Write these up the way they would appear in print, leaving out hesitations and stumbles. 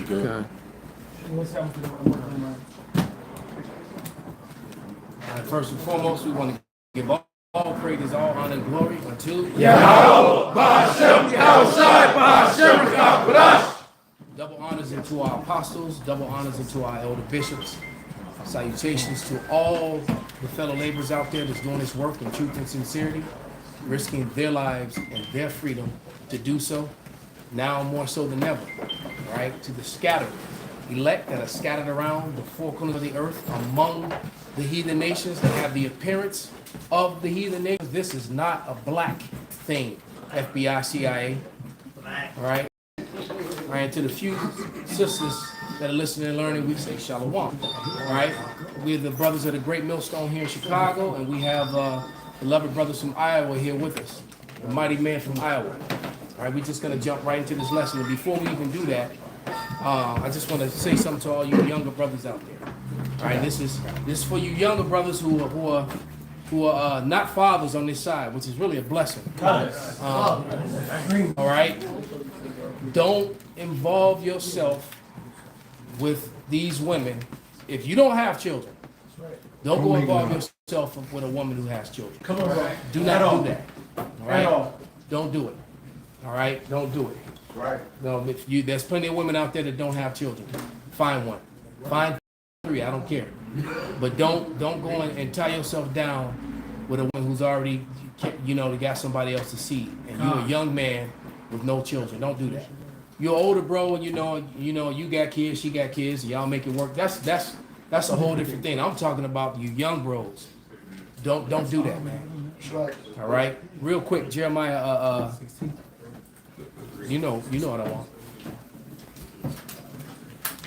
good. Okay. First and foremost, we want to give all praises, all honor, and glory unto Yahweh, Ba'ashem, Yahushai, Ba'ashem, Rakabash. double honors into our apostles, double honors into our elder bishops. Salutations to all the fellow laborers out there that's doing this work in truth and sincerity, risking their lives and their freedom to do so, now more so than ever, right? To the scattered elect that are scattered around the four corners of the earth among the heathen nations that have the appearance of the heathen nations. This is not a black thing, FBI, CIA, all right? All right, to the few sisters that are listening and learning, we say shalom, all right? We're the brothers of the Great Millstone here in Chicago, and we have beloved brothers from Iowa here with us, the mighty man from Iowa. All right, we're just gonna jump right into this lesson, and before we even do that, I just want to say something to all you younger brothers out there. All right, this is for you younger brothers who are not fathers on this side, which is really a blessing. All right, don't involve yourself with these women if you don't have children. Don't go involve yourself with a woman who has children. Come on, bro. Do not do that. All right, don't do it. All right, don't do it. Right. No, if you, there's plenty of women out there that don't have children. Find one. Find 3. I don't care. But don't go and tie yourself down with a woman who's already, they got somebody else to see, and you're a young man with no children. Don't do that. You're older, bro, and you got kids, she got kids, and y'all make it work. That's a whole different thing. I'm talking about you young bros. Don't do that, man. All right. Real quick, Jeremiah. You know what I want.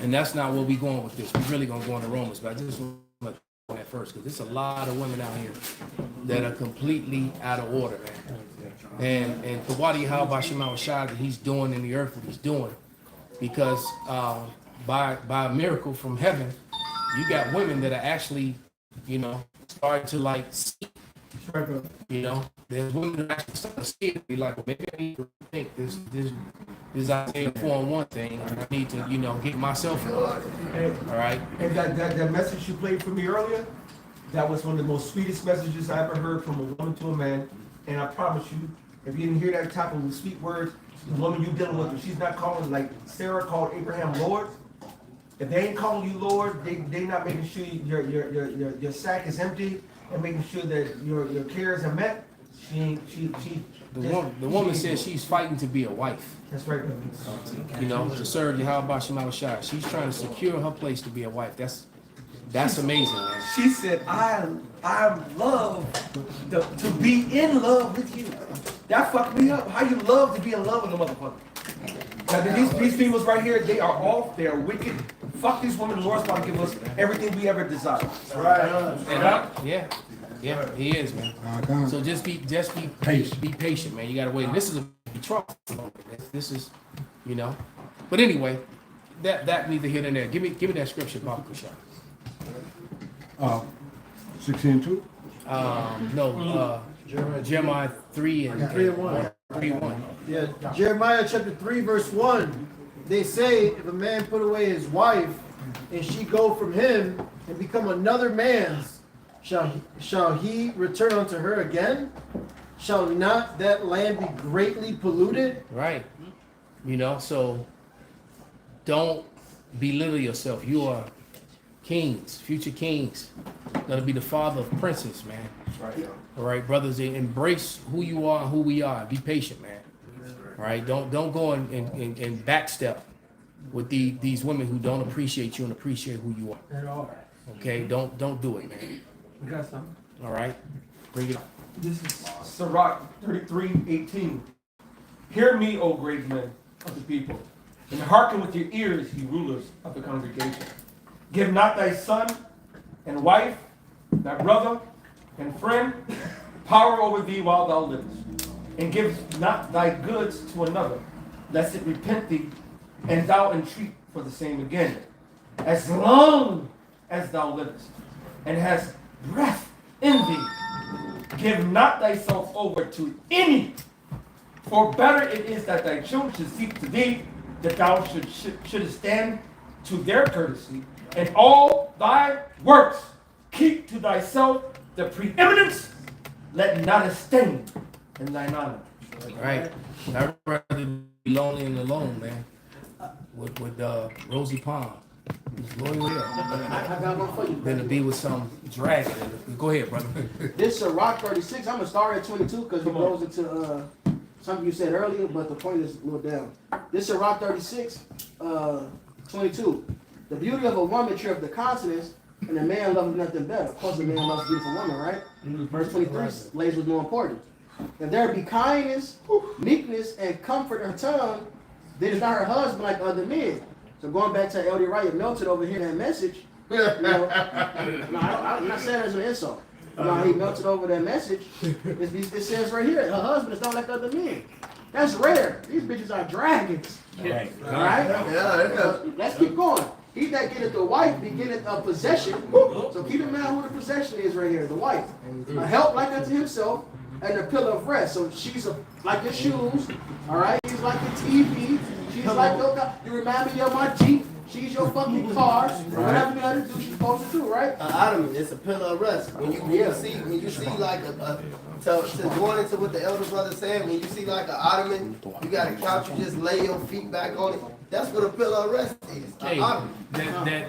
And that's not where we going with this. We're really gonna go into Romans, but I just want to go that first because there's a lot of women out here that are completely out of order, man. And for what that he's doing in the earth what he's doing, because by a miracle from heaven, you got women that are actually, starting to like see. There's women that actually start to see it, be like, well, maybe I need to think this Isaiah 4:1 thing. I need to, get myself in order. All right. And that message you played for me earlier, that was one of the most sweetest messages I ever heard from a woman to a man. And I promise you, if you didn't hear that type of sweet words, the woman you dealing with, if she's not calling like Sarah called Abraham Lord, if they ain't calling you Lord, they not making sure your sack is empty and making sure that your cares are met. The woman says she's fighting to be a wife. That's right. To serve Yahweh Shai. She's trying to secure her place to be a wife. That's amazing, man. She said, I love to be in love with you. That fucked me up. How you love to be in love with a motherfucker? Now, these females right here, they are off. They are wicked. Fuck these women. The Lord's about to give us everything we ever desire. Right. Yeah, he is, man. So just be patient. Be patient, man. You gotta wait. This is a trouble. This is, But anyway, that neither here nor there. Give me that scripture, Bob Kushar. 16:2. No. Jeremiah 3 and 1. 3:1. Yeah, Jeremiah chapter 3 verse 1. They say if a man put away his wife and she go from him and become another man's, shall he return unto her again? Shall not that land be greatly polluted? Right. So don't belittle yourself. You are kings, future kings. Gonna be the father of princes, man. Right. All right, brothers, embrace who you are and who we are. Be patient, man. All right, don't go and backstep with these women who don't appreciate you and appreciate who you are. At all. Okay, don't do it, man. We got something. All right, bring it up. This is Sirach 33:18. Hear me, O great men of the people, and hearken with your ears, ye rulers of the congregation. Give not thy son and wife, thy brother and friend, power over thee while thou livest, and give not thy goods to another, lest it repent thee, and thou entreat for the same again. As long as thou livest, and hast breath in thee, give not thyself over to any, for better it is that thy children should seek to thee that thou shouldest stand to their courtesy, and all thy works keep to thyself the preeminence, let not a stain in thine honor. Right. I'd rather be lonely and alone, man. With Rosie Palm. Going well. I got one for you. Than to be with some dragon. Go ahead, brother. This Sirach 36, I'm going to start at 22 because it goes into something you said earlier, but the point is a little down. This Sirach 36, 22. The beauty of a woman cheereth the countenance, and a man loveth nothing better. Of course, a man loves a beautiful woman, right? Verse 23 lays what's more important. If there be kindness, meekness, and comfort in her tongue, then is not her husband like other men. So going back to Elder Wright melted over here in that message, you know, I'm not saying it as an insult. No, he melted over that message. It says right here, her husband is not like other men. That's rare. These bitches are dragons. Right. All right? Yeah. Let's keep going. He that getteth the wife beginneth a possession. So keep in mind who the possession is right here, the wife. A help like unto himself, and a pillar of rest. So she's like your shoes, all right? She's like your TV. She's like your car. You remind me of my Jeep. She's your fucking car. Whatever you gotta do, she's supposed to do, right? Ottoman, it's a pillar of rest. When you see like to going into what the elder brother said, when you see like an ottoman, you got a couch, you just lay your feet back on it. That's what a pillar of rest is. Hey,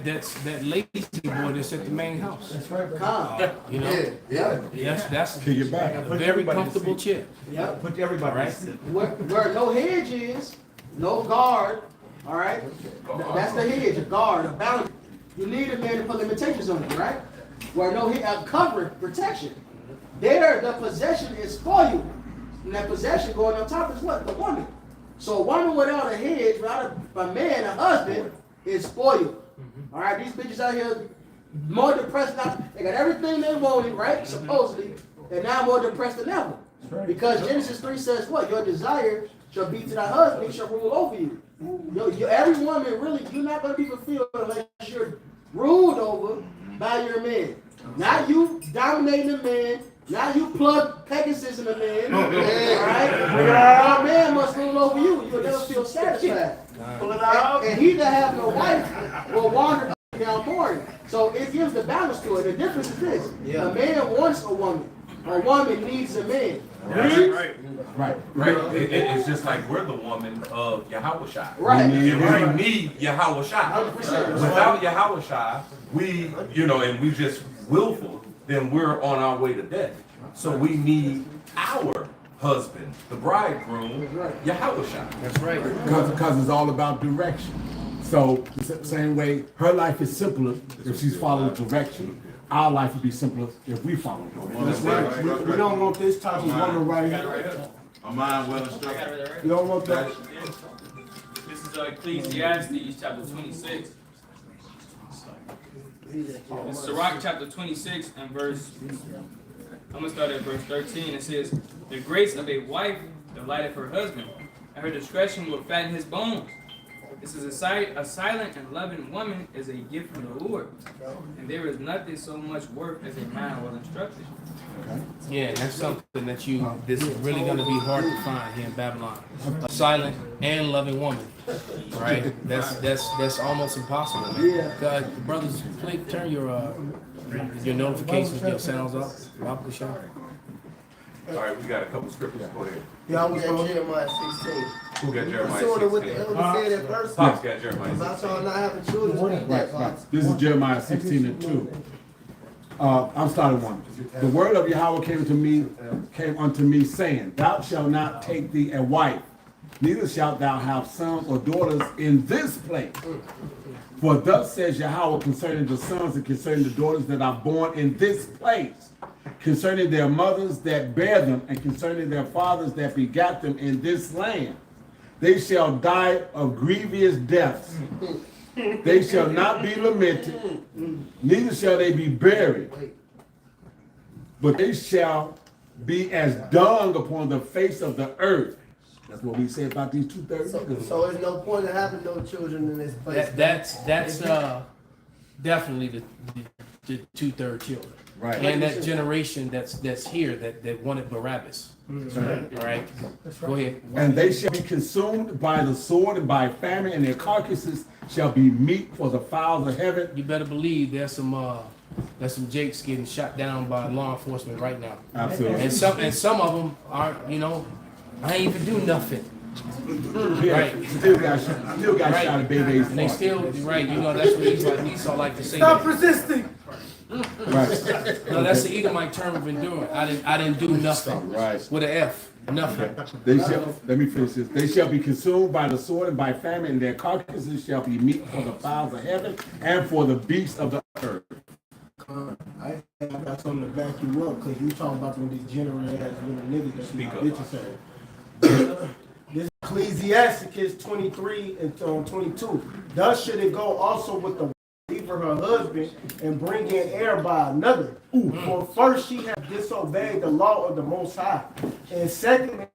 that's that lazy boy that's at the main house. That's right. Calm. You know? Yeah. That's Kick it back. a very comfortable chair. Yeah, put everybody Right? Where no hedge is, no guard, all right? That's the hedge, a guard, a boundary. You need a man to put limitations on it, right? Where no hedge, cover, protection. There, the possession is for you. And that possession going on top is what? The woman. So a woman without a hedge, without a man, a husband, is for you. All right, these bitches out here more depressed now. They got everything they wanted, right? Supposedly. They're now more depressed than ever. Because Genesis 3 says what? Your desire shall be to thy husband, he shall rule over you. Every woman, really, you're not going to be fulfilled unless you're ruled over by your man. Not you dominating the man. Now you plug Pegasus in the man. All right? Your man must rule over you. You'll never feel satisfied. And he that have no wife will wander down mourning. So it gives the balance to it. The difference is this. A man wants a woman. A woman needs a man. Right. It's just like we're the woman of Yahushua. Right. And we need Yahushua. 100%. Without Yahushua, we, and we just willful, then we're on our way to death. So we need our husband, the bridegroom, Yahushua. That's right. Because it's all about direction. So the same way her life is simpler if she's following direction. Our life would be simpler if we follow direction. That's right. We don't want this type of woman right here. A mind well instructed. We don't want that. This is Ecclesiastes chapter 26. It's Sirach chapter 26 and verse, I'm going to start at verse 13. It says, the grace of a wife delighteth her husband, and her discretion will fatten his bones. This is a silent and loving woman is a gift from the Lord, and there is nothing so much worth as a mind well instructed. Yeah, that's something that this is really going to be hard to find here in Babylon. A silent and loving woman, right? That's almost impossible, man. Yeah. Brothers, please turn your notifications, your sounds up. Rob Shop. All right, we got a couple scriptures. Go ahead. Yeah, I was on Jeremiah 16. Who got Jeremiah Sort of what the 16? elder said at first. Pops got Jeremiah About 16. y'all not having children. Speak that, Pops. This is Jeremiah 16 and 2. I'm starting one. The word of Yahweh came unto me, saying, Thou shalt not take thee a wife, neither shalt thou have sons or daughters in this place. For thus says Yahweh concerning the sons and concerning the daughters that are born in this place, concerning their mothers that bear them, and concerning their fathers that begat them in this land. They shall die of grievous deaths. They shall not be lamented, neither shall they be buried, but they shall be as dung upon the face of the earth. That's what we say about these 2/3. So there's no point in having no children in this place. That's definitely the 2/3 children. Right. And that generation that's here that wanted Barabbas. All right. Go ahead. And they shall be consumed by the sword and by famine, and their carcasses shall be meat for the fowls of heaven. You better believe there's some Jakes getting shot down by law enforcement right now. Absolutely. And some of them aren't, I ain't even do nothing. Right. Still got shot at babies. And they still, right, that's what Esau like to say. Stop resisting. Right. No, that's the Edomite term of endurance. I didn't do nothing. Right. With an F. Nothing. They shall, let me finish this. They shall be consumed by the sword and by famine, and their carcasses shall be meat for the fowls of heaven and for the beasts of the earth. I got something to back you up, because you talking about them degenerate ass little niggas that speak bitches saying. This Ecclesiasticus 23 and 22. Thus should it go also with the leave her husband and bring in heir by another. For first she hath disobeyed the law of the Most High, and secondly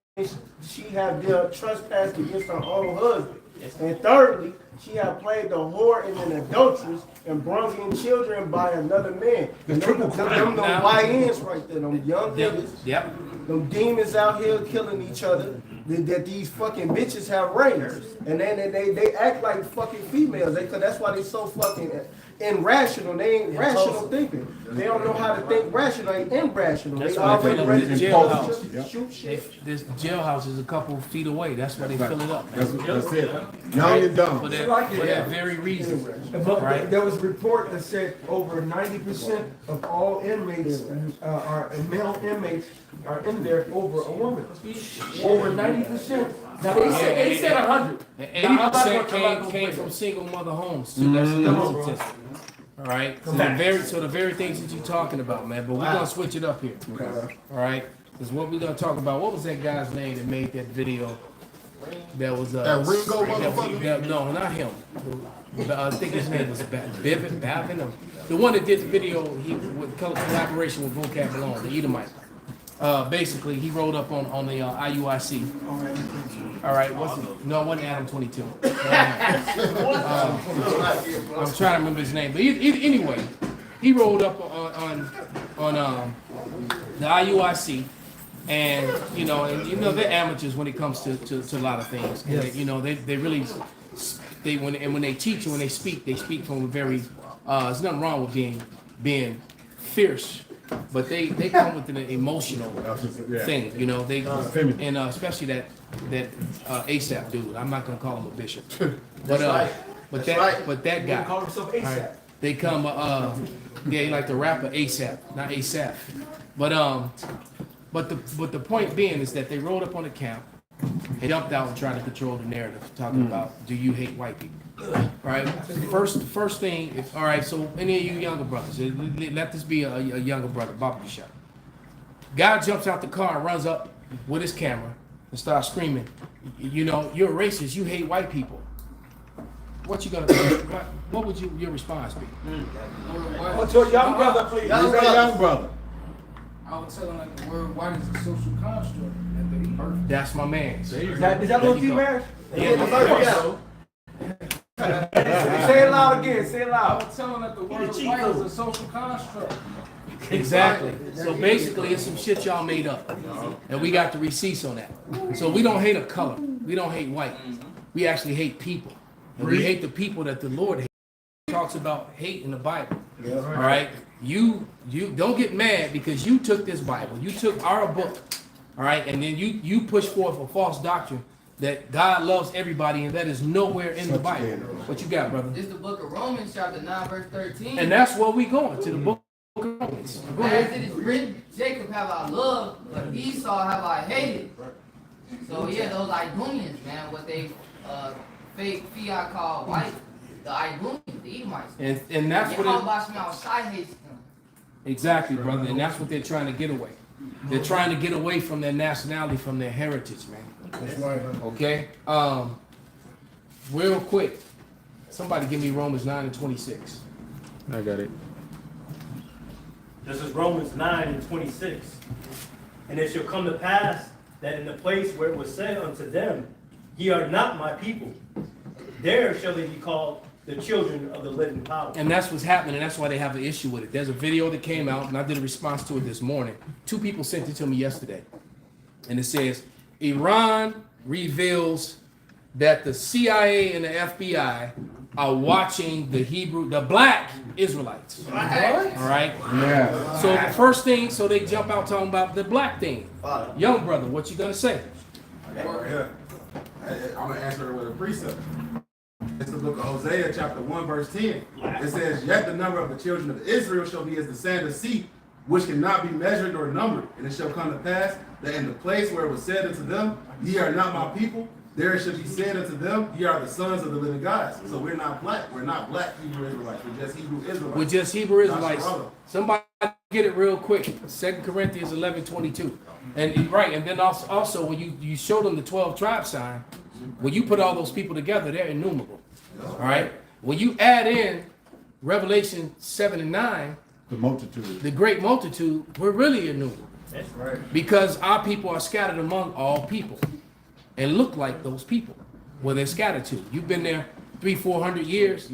she hath trespassed against her own husband, and thirdly she hath played the whore and an adulteress and brought in children by another man. And them YNs right there, them young niggas. Yep. Them demons out here killing each other. That these fucking bitches have rings, and then they act like fucking females. Cause that's why they so fucking irrational. They ain't rational thinking. They don't know how to think rational. They irrational. That's They why they already fill ready up the to jailhouse. shoot shit. This jailhouse is a couple feet away. That's why they fill it up. That's it. Young and dumb. For that very reason. But Right. there was a report that said over 90% of all inmates are male inmates are in there over a woman. Over 90%. Now they said 100. And 80% came from single mother homes too. That's another statistic. All right. So the very things that you're talking about, man. But we're gonna switch it up here. All right. Because what we're gonna talk about. What was that guy's name that made that video? That was That Ringo motherfucker? No, not him. I think his name was Bavin. The one that did the video, he with collaboration with Vocab Malone, the Edomite. Basically, he rolled up on the IUIC. All right, no, it wasn't Adam 22. I'm trying to remember his name, but anyway, he rolled up on the IUIC, and they're amateurs when it comes to a lot of things. Yes. They really when they teach and when they speak from a very there's nothing wrong with being fierce. But they come with an emotional thing, they and especially that ASAP dude. I'm not gonna call him a bishop, but that guy. Call himself ASAP. Right, they come he like the rapper ASAP, not ASAP, but the point being is that they rolled up on the camp and jumped out and tried to control the narrative, talking about do you hate white people? Right. First thing. All right. So any of you younger brothers, let this be a younger brother, Bobby shot. Guy jumps out the car and runs up with his camera and starts screaming. You're a racist. You hate white people. What you gonna do? What would your response be? What's your young brother, please? Young brother. I would tell them like the word white is a social construct. Perfect. That's my man. Is that what you married? Yeah. Say it loud again. Say it I loud. would tell them that the word white is a social construct. Exactly. So basically, it's some shit y'all made up, and we got the receipts on that. So we don't hate a color. We don't hate white. We actually hate people. And we hate the people that the Lord hates. He talks about hate in the Bible. All right. You don't get mad because you took this Bible. You took our book. All right, and then you push forth a false doctrine that God loves everybody, and that is nowhere in the Bible. What you got, brother? This is the book of Romans, chapter 9, verse 13. And that's where we going, to the book of Romans. Go As ahead. it is written, Jacob have I loved, but Esau have I hated. So yeah, those Idumeans, man, what they fake fiat call white, the Idumeans, the Edomites. And that's what it hates them. exactly, brother, and that's what they're trying to get away. They're trying to get away from their nationality, from their heritage, man. That's right. Okay? Real quick, somebody give me Romans 9 and 26. I got it. This is Romans 9 and 26. And it shall come to pass that in the place where it was said unto them, ye are not my people, there shall they be called the children of the living power. And that's what's happening, and that's why they have an issue with it. There's a video that came out, and I did a response to it this morning. 2 people sent it to me yesterday. And it says, Iran reveals that the CIA and the FBI are watching the black Israelites. All right? Yeah. So the first thing, so they jump out talking about the black thing. Young brother, what you gonna say? I'm gonna answer it with a precept. It's the book of Hosea, chapter 1, verse 10. It says, "Yet the number of the children of Israel shall be as the sand of sea, which cannot be measured or numbered. And it shall come to pass that in the place where it was said unto them, Ye are not my people, there it shall be said unto them, Ye are the sons of the living gods." So we're not black. We're not black Hebrew Israelites. We're just Hebrew Israelites. We're just Hebrew Israelites. Not Somebody get it real quick. 2 Corinthians 11:22. And right, and then also when you show them the 12 tribe sign, when you put all those people together, they're innumerable. All right. When you add in Revelation 7 and 9, The multitude. the great multitude, we're really innumerable. That's right. Because our people are scattered among all people and look like those people where they're scattered to. You've been there 300-400 years,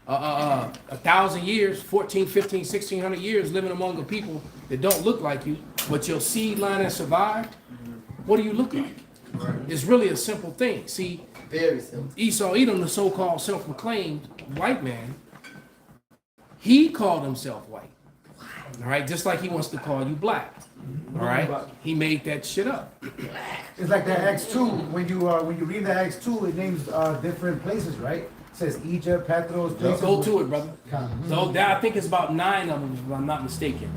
1,000 years, 14, 15, 1,600 years living among a people that don't look like you, but your seed line has survived. What do you look like? It's really a simple thing. See, Very simple. Esau, Edom, the so-called self-proclaimed white man, he called himself white. All right, just like he wants to call you black. All right, he made that shit up. It's like that Acts 2. When you read the Acts 2, it names different places, right? It says Egypt, Patros, places. Go to it, brother. Kind So I think it's about 9 of them, if I'm not mistaken.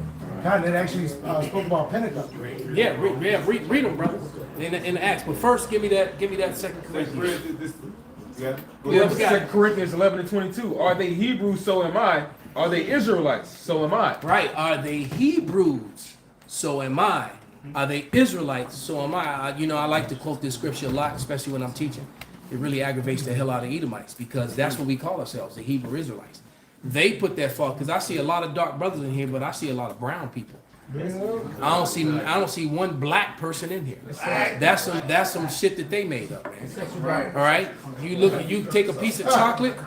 of it actually spoke about Pentecost. Yeah, read them, brother. In the Acts. But first, give me that 2 Corinthians. Yeah, we got it. 2 Corinthians 11:22. Are they Hebrews? So am I. Are they Israelites? So am I. Right. Are they Hebrews? So am I. Are they Israelites? So am I. I like to quote this scripture a lot, especially when I'm teaching. It really aggravates the hell out of Edomites because that's what we call ourselves, the Hebrew Israelites. They put that fault because I see a lot of dark brothers in here, but I see a lot of brown people. I don't see one black person in here. That's some shit that they made up, man. All right. You take a piece of chocolate.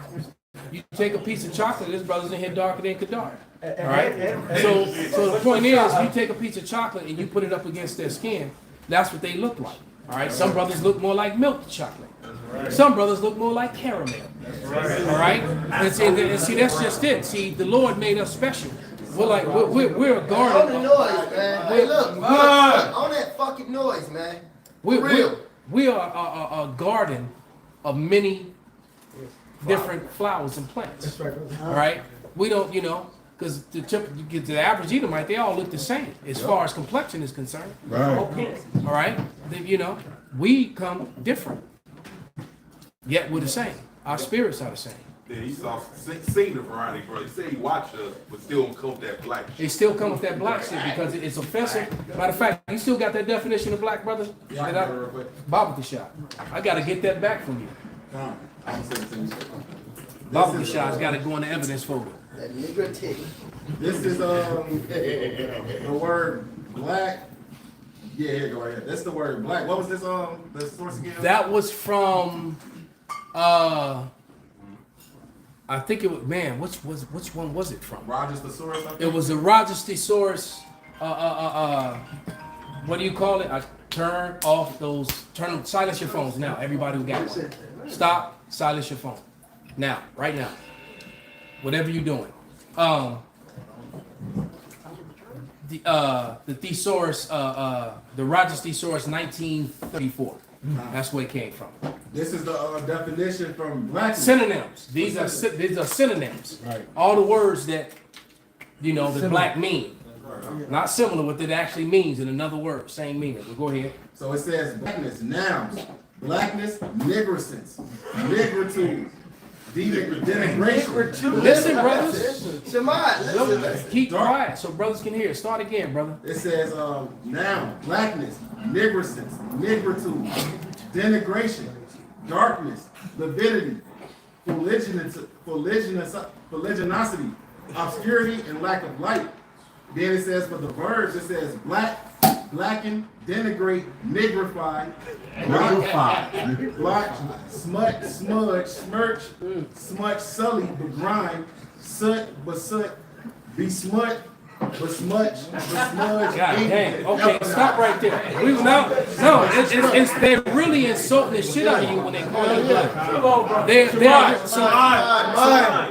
You take a piece of chocolate. This brother's in here darker than Kadar. All right. So the point is, you take a piece of chocolate and you put it up against their skin. That's what they look like. All right. Some brothers look more like milk chocolate. Some brothers look more like caramel. All right. And see, that's just it. See, the Lord made us special. We're a garden. On the noise, man. Hey, look, on that fucking noise, man. We are a garden of many different flowers and plants. That's right. All right. We don't, because the average Edomite, they all look the same as far as complexion is concerned. Right. Okay. All right. We come different, yet we're the same. Our spirits are the same. Yeah, he saw seen the variety, bro. He said he watched us, but still don't come with that black shit. They still come with that black shit because it's offensive. Matter of fact, you still got that definition of black, brother? Yeah, I got it real quick. Baba Kashad. I got to get that back from you. I'm send it to you. Baba Kashad's got to go in the evidence folder. That nigger tick. This is the word black. Yeah, here you go right here. That's the word black. What was this the source again? That was from I think it was which one was it from? Rogers Thesaurus. It was a Rogers Thesaurus. What do you call it? I silence your phones now. Everybody who got one. Stop, silence your phone. Now, right now. Whatever you're doing. The thesaurus, the Rogers Thesaurus 1934. That's where it came from. This is the definition from black. Synonyms. These are synonyms. Right. All the words that the black mean. Not similar what it actually means in another word. Same meaning. We'll go ahead. So it says blackness, nouns, blackness, nigricence, nigritude, denigration. Listen, brothers. Shemai, listen. Keep quiet so brothers can hear. Start again, brother. It says noun, blackness, nigricence, nigritude, denigration, darkness, lividity, fuliginosity, obscurity, and lack of light. Then it says for the verbs, it says black, blacken, denigrate, nigrify, blotch, smut, smudge, smirch, smudge, sully, begrime, soot, besoot, besmut, besmudge, besmudge. God damn. Okay, stop right there. It's they're really insulting the shit out of you when they call you black.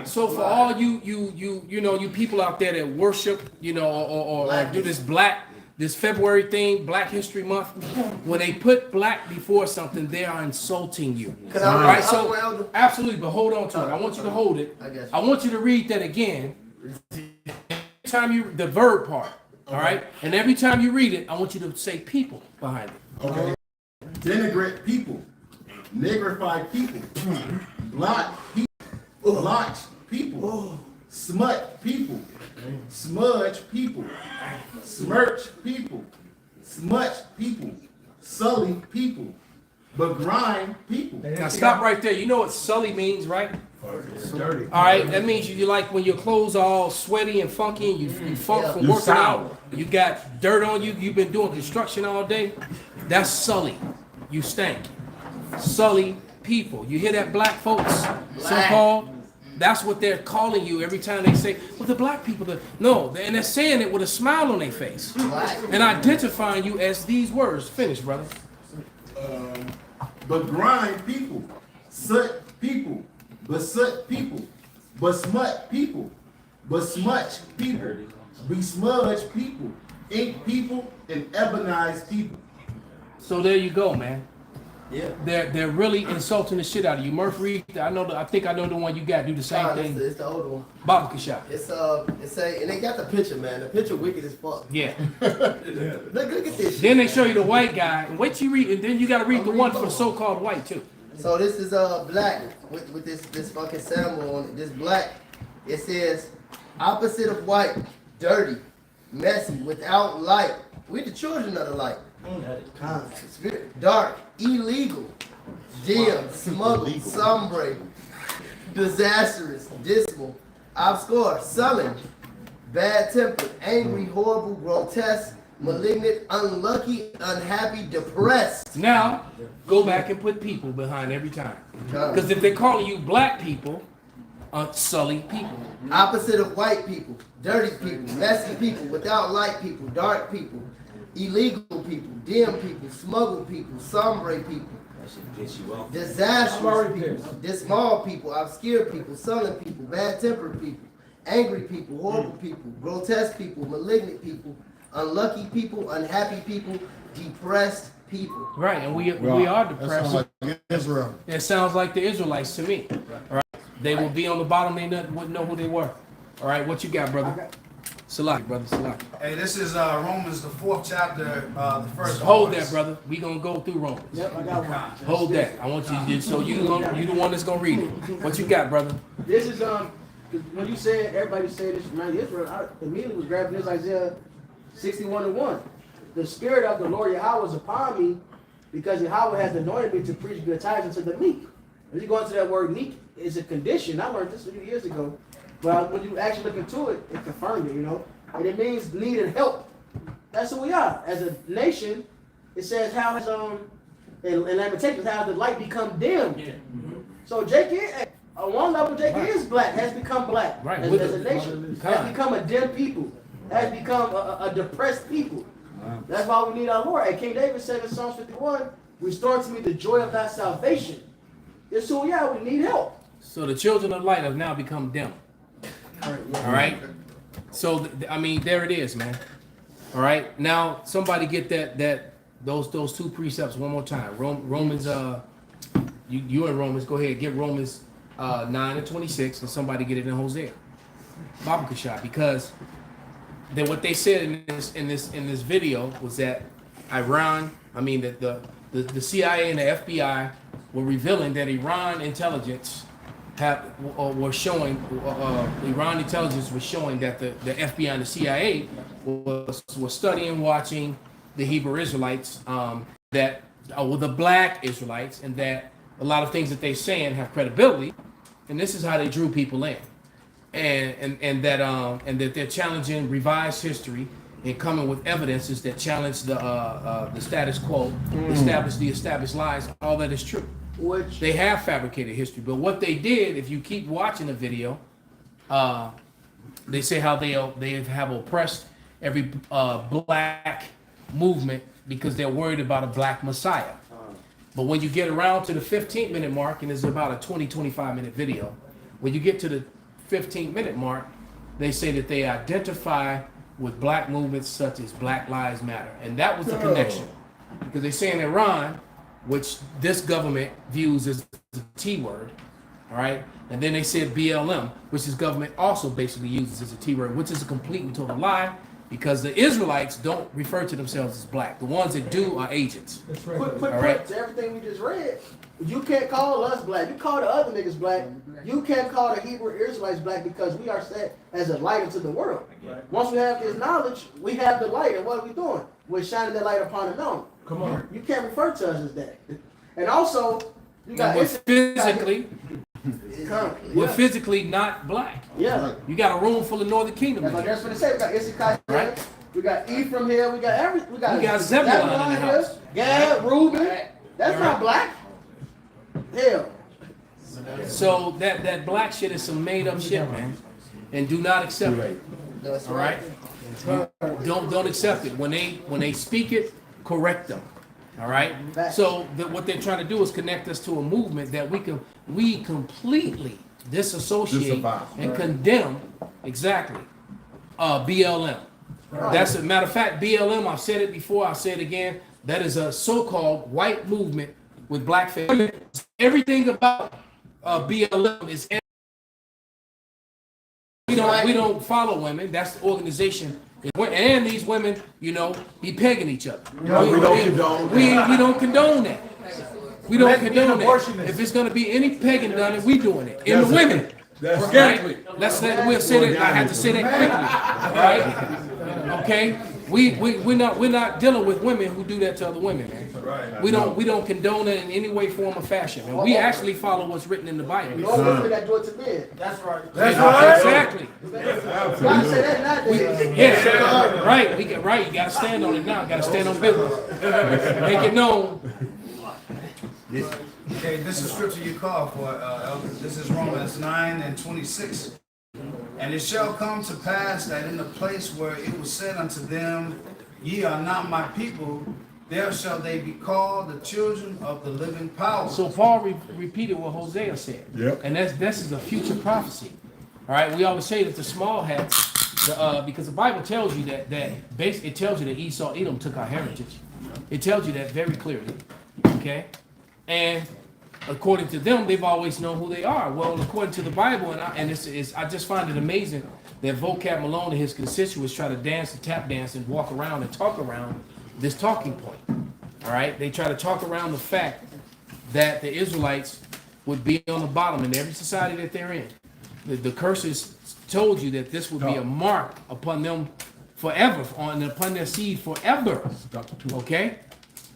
So for all you people out there that worship, or do this February thing, Black History Month, when they put black before something, they are insulting you. Right? So absolutely, but hold on to it. I want you to hold it. I want you to read that again. The verb part, all right? And every time you read it, I want you to say people behind it. Okay. Denigrate people, nigrify people, blot people, blotch people, smut people, smudge people, smirch people, smutch people, sully people, begrime people. Now stop right there. You know what sully means, right? Dirty. All right, that means you like when your clothes are all sweaty and funky and you funk from working out. You got dirt on you. You've been doing construction all day. That's sully. You stink. Sully people. You hear that, black folks? So-called. That's what they're calling you every time they say, well, the black people. No, and they're saying it with a smile on their face and identifying you as these words. Finish, brother. Begrime people, soot people, besoot people, besmut people, besmutch people, besmudge people, ink people, and ebonize people. So there you go, man. Yeah. They're really insulting the shit out of you. Murphy, I think I know the one you got. Do the same thing. It's the older one. Baba Kashaf. And they got the picture, man. The picture wicked as fuck. Yeah. Look at this shit. Then they show you the white guy, and wait till you read, and then you got to read the one for so-called white too. So this is black with this fucking symbol on it. This black, it says opposite of white, dirty, messy, without light. We the children of the light. Spirit, dark, illegal, dim, smuggled, sombre, disastrous, dismal, obscure, sullen, bad-tempered, angry, horrible, grotesque, malignant, unlucky, unhappy, depressed. Now, go back and put people behind every time. Because if they're calling you black people, sully people. Opposite of white people, dirty people, messy people, without light people, dark people, illegal people, dim people, smuggled people, sombre people, disastrous people, dismal people, obscure people, sullen people, bad-tempered people, angry people, horrible people, grotesque people, malignant people, unlucky people, unhappy people, depressed people. Right, and we are depressed. That sounds like Israel. It sounds like the Israelites to me. All right, they will be on the bottom. They wouldn't know who they were. All right, what you got, brother? Salaki, brother, Salaki. Hey, this is Romans, the 4th chapter, the first. Hold that, brother. We gonna go through Romans. Yep, I got one. Hold that. I want you to. So you the one that's gonna read it. What you got, brother? This is when you said everybody said this man Israel, I immediately was grabbing this Isaiah 61:1. The spirit of the Lord Yahweh is upon me, because Yahweh has anointed me to preach good tidings unto the meek. When you go into that word meek, is a condition. I learned this a few years ago. But when you actually look into it, it confirmed it, and it means need and help. That's who we are as a nation. It says how has in Lamentations how the light become dim. Yeah. So Jake, on one level, Jake is black, has become black as a nation, has become a dim people, has become a depressed people. Wow. That's why we need our Lord. And King David said in Psalms 51, "Restore to me the joy of thy salvation." It's who we are. We need help. So the children of light have now become dim. All right. So there it is, man. All right. Now somebody get those two precepts one more time. Romans. You in Romans. Go ahead. Get Romans 9:26, and somebody get it in Hosea. Baba Kashaf, because then what they said in this video was that Iran. That the CIA and the FBI were revealing that Iran intelligence. Was showing Iran intelligence was showing that the FBI and the CIA was studying, watching the Hebrew Israelites, the black Israelites, and that a lot of things that they're saying have credibility, and this is how they drew people in, and that they're challenging revised history, and coming with evidences that challenge the status quo, establish the established lies. All that is true. Which They have fabricated history, but what they did, if you keep watching the video, they say how they have oppressed every black movement because they're worried about a black messiah. But when you get around to the 15-minute mark, and it's about a 25-minute video, when you get to the 15-minute mark, they say that they identify with black movements such as Black Lives Matter. And that was the connection. Because they say in Iran, which this government views as a T word, all right? And then they said BLM, which this government also basically uses as a T word, which is a complete and total lie, because the Israelites don't refer to themselves as black. The ones that do are agents. quick All right. to everything we just read. You can't call us black. You call the other niggas black. You can't call the Hebrew Israelites black because we are set as a light into the world. Once we have this knowledge, we have the light. And what are we doing? We're shining the light upon the mountain. Come on. You can't refer to us as that. And also, you got We're physically, we're yeah. physically not black. Yeah. You got a room full of Northern Kingdom. That's what they say. We got Issachar here. Right. We got Ephraim here. We got Zebulon in the house. Gad, Reuben. That's not black. Hell. So that black shit is some made up shit, man. And do not accept it. That's All right? Don't accept it. When they speak it, correct them. All right? So what they're trying to do is connect us to a movement that we completely disassociate Disavow. and condemn exactly BLM. That's a matter of fact, BLM, I've said it before, I'll say it again, that is a so-called white movement with black face. Everything about BLM is we don't follow women. That's the organization. And these women, be pegging each other. No, we don't condone that. We don't condone that. We don't condone that. abortionists. If it's going to be any pegging done, we doing it. In the women. That's Right? We'll say that. I have to say that quickly. All right? Okay? We're not dealing with women who do that to other women, man. We don't condone it in any way, form, or fashion. And we actually follow what's written in the Bible. No women that do it to men. That's right. That's right. Exactly. God say that nowadays. Yeah, right. You gotta stand on it now. Gotta stand on business. Make it known. Okay, this is scripture you call for, Elder. This is Romans 9:26. And it shall come to pass that in the place where it was said unto them, Ye are not my people, there shall they be called the children of the living power. So Paul repeated what Hosea said. Yep. And this is a future prophecy. All right. We always say that the small hats, because the Bible tells you that basically it tells you that Esau, Edom took our heritage. It tells you that very clearly. Okay. And according to them, they've always known who they are. Well, according to the Bible, I just find it amazing that Vocab Malone and his constituents try to dance and tap dance and walk around and talk around this talking point. All right, they try to talk around the fact that the Israelites would be on the bottom in every society that they're in. The curses told you that this would be a mark upon them forever, upon their seed forever. Okay,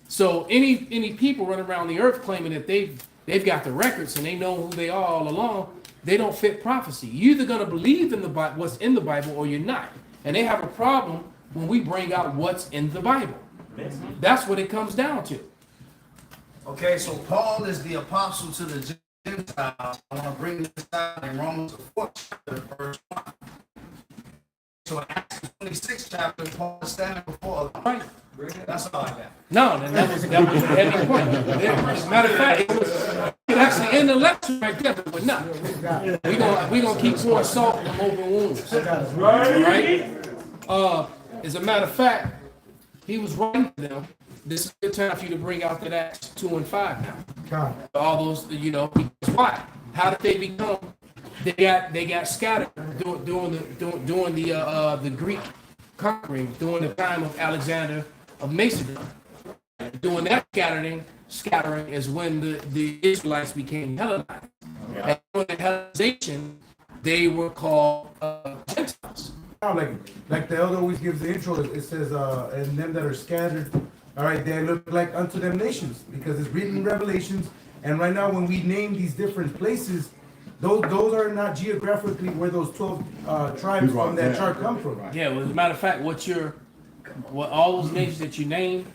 so any people running around the earth claiming that they've got the records and they know who they are all along, they don't fit prophecy. You're either going to believe in the Bible, what's in the Bible, or you're not. And they have a problem when we bring out what's in the Bible. That's what it comes down to. Okay, so Paul is the apostle to the Gentiles. I want to bring this out in Romans the 4th chapter, verse 1. So in Acts 26 chapter, Paul is standing before them. Right. That's all I got. No, that was a heavy point. As a matter of fact, it was actually in the lecture right there, but we're not. We're gonna keep pouring salt in them open wounds. Right? As a matter of fact, he was writing to them. This is a good time for you to bring out that Acts 2 and 5 now. All those, because why? How did they become? They got scattered during the Greek conquering during the time of Alexander of Macedon. During that scattering is when the Israelites became Hellenized. And during the Hellenization, they were called Gentiles. Like the elder always gives the intro, it says, and them that are scattered, all right, they look like unto them nations, because it's written in Revelations. And right now, when we name these different places, those are not geographically where those 12 tribes from that chart come from. Yeah, well, as a matter of fact, what you're all those nations that you named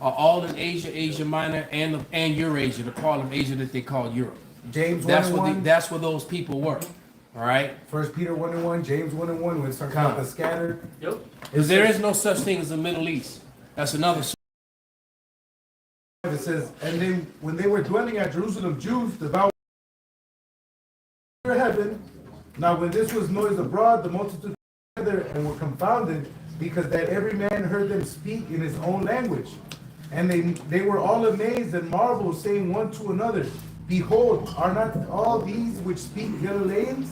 are all in Asia, Asia Minor, and Eurasia, the part of Asia that they call Europe. James That's 1:1. that's where those people were. All right. 1 Peter 1:1, James 1:1, when it talks about the scattered. Yep. Because there is no such thing as the Middle East. That's another. It says, and then when they were dwelling at Jerusalem, Jews devout heaven. Now when this was noised abroad, the multitude together and were confounded, because that every man heard them speak in his own language. And they were all amazed and marveled, saying one to another, Behold, are not all these which speak Galileans?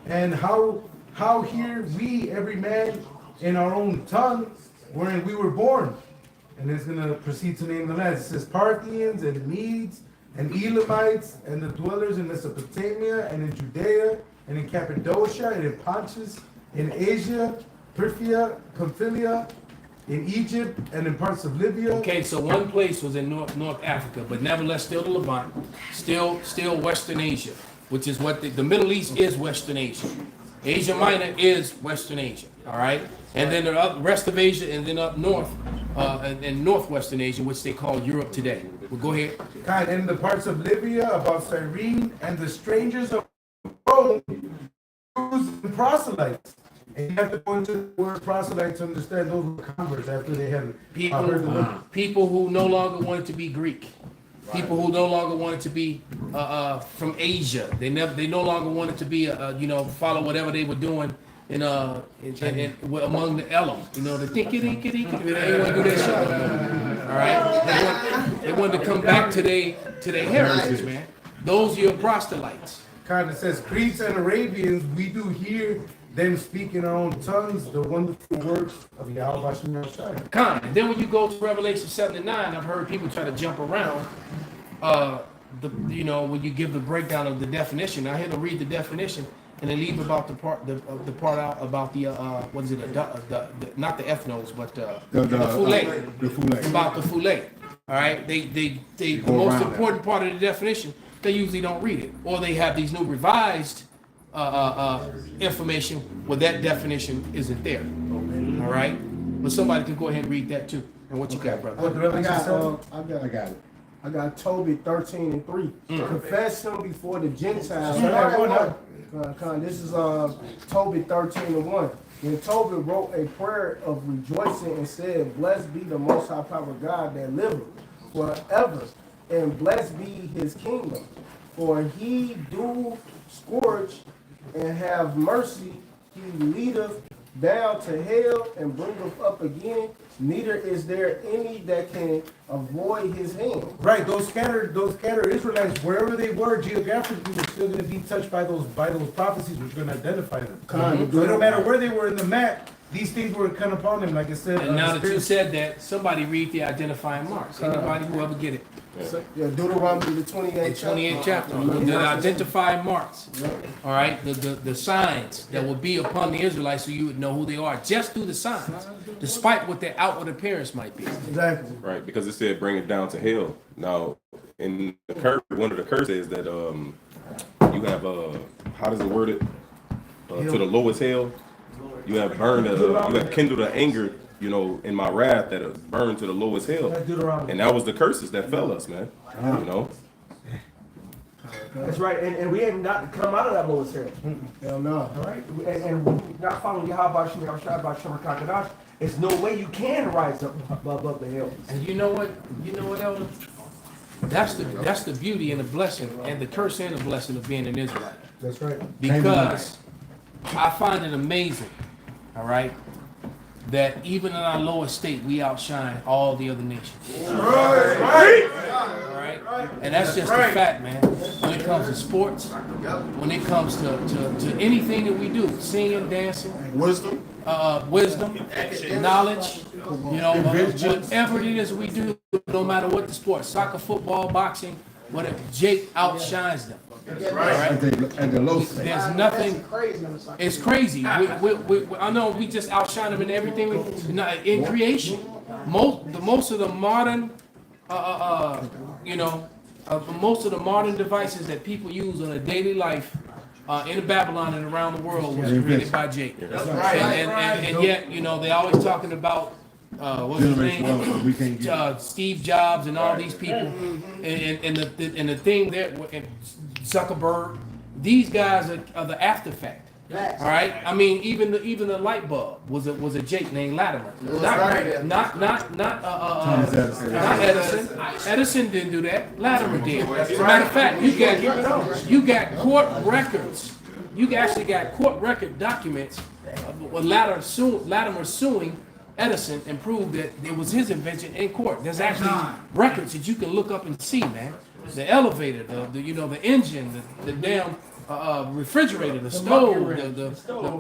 And how hear we every man in our own tongue wherein we were born? And it's going to proceed to name the lands. It says Parthians and Medes and Elamites and the dwellers in Mesopotamia and in Judea and in Cappadocia and in Pontus, in Asia, Phrygia, Pamphylia, in Egypt and in parts of Libya. Okay, so one place was in North Africa, but nevertheless still the Levant, still Western Asia, which is what the Middle East is Western Asia. Asia Minor is Western Asia, all right? And then the rest of Asia, and then up north, and northwestern Asia, which they call Europe today. Well, go ahead. And in the parts of Libya, about Cyrene, and the strangers of Rome, Jews and proselytes. And you have to go into the word proselyte to understand those were converts after they had heard the word. People who no longer wanted to be Greek. People who no longer wanted to be from Asia. They no longer wanted to be follow whatever they were doing in among the Elam. The thinky. They want to do that shit. All right. They wanted to come back to their heritage, man. Those are your proselytes. Kind of says Greeks and Arabians, we do hear them speak in our own tongues the wonderful works of Yahweh Hashem Yahshua. And then when you go to Revelation 7 and 9, I've heard people try to jump around. When you give the breakdown of the definition, I had to read the definition and then leave about the part out about the not the ethnos, but the foulet. The foulet. About the foulet. All right, the most important part of the definition, they usually don't read it, or they have these new revised information where that definition isn't there. All right, but somebody can go ahead and read that too. And what you got, brother? I got it. I got Tobit 13:3. Confess him before the Gentiles. This is Tobit 13:1. Then Tobit wrote a prayer of rejoicing and said, Blessed be the Most High Power God that liveth forever, and blessed be his kingdom. For he do scourge and have mercy. He leadeth down to hell and bringeth up again. Neither is there any that can avoid his hand. Right, those scattered Israelites, wherever they were geographically, were still going to be touched by those prophecies, which are going to identify them. So no matter where they were in the map, these things were come upon them, like I said. And now that you said that, somebody read the identifying marks. Anybody who ever get it. Deuteronomy the 28th chapter. The identifying marks. All right, the signs that will be upon the Israelites, so you would know who they are just through the signs, despite what their outward appearance might be. Exactly. Right, because it said bring it down to hell. Now, in the curse, one of the curses that you have how does it word it? To the lowest hell. You have burned, you have kindled an anger, in my wrath that burned to the lowest hell. And that was the curses that fell us, man. That's right, and we ain't not come out of that lowest hell. Hell no. All right, and not following Yahweh Shemar, there's no way you can rise up above the hills. And you know what, Elder? That's the beauty and the blessing, and the curse and the blessing of being an Israelite. That's right. Because I find it amazing, all right, that even in our lowest state, we outshine all the other nations. Right. All right? And that's just a fact, man. When it comes to sports, when it comes to anything that we do, singing, dancing, Wisdom, knowledge, whatever it is we do, no matter what the sport, soccer, football, boxing, whatever, Jake outshines them. Right. And the low state. There's nothing. It's crazy. I know we just outshine them in everything. In creation, most of the modern, most of the modern devices that people use in a daily life, in Babylon and around the world was created by Jake. And yet, they always talking about what's his Generation name? wealth, so we can't get Steve Jobs and all these people, and the thing that Zuckerberg, these guys are the after fact. All right, I mean, even the light bulb was a Jake named Latimer. Not Edison. Edison didn't do that. Latimer did. As a matter of fact, you got court records. You actually got court record documents of Latimer suing Edison and proved that it was his invention in court. There's actually records that you can look up and see, man. The elevator, the engine, the damn refrigerator, the stove,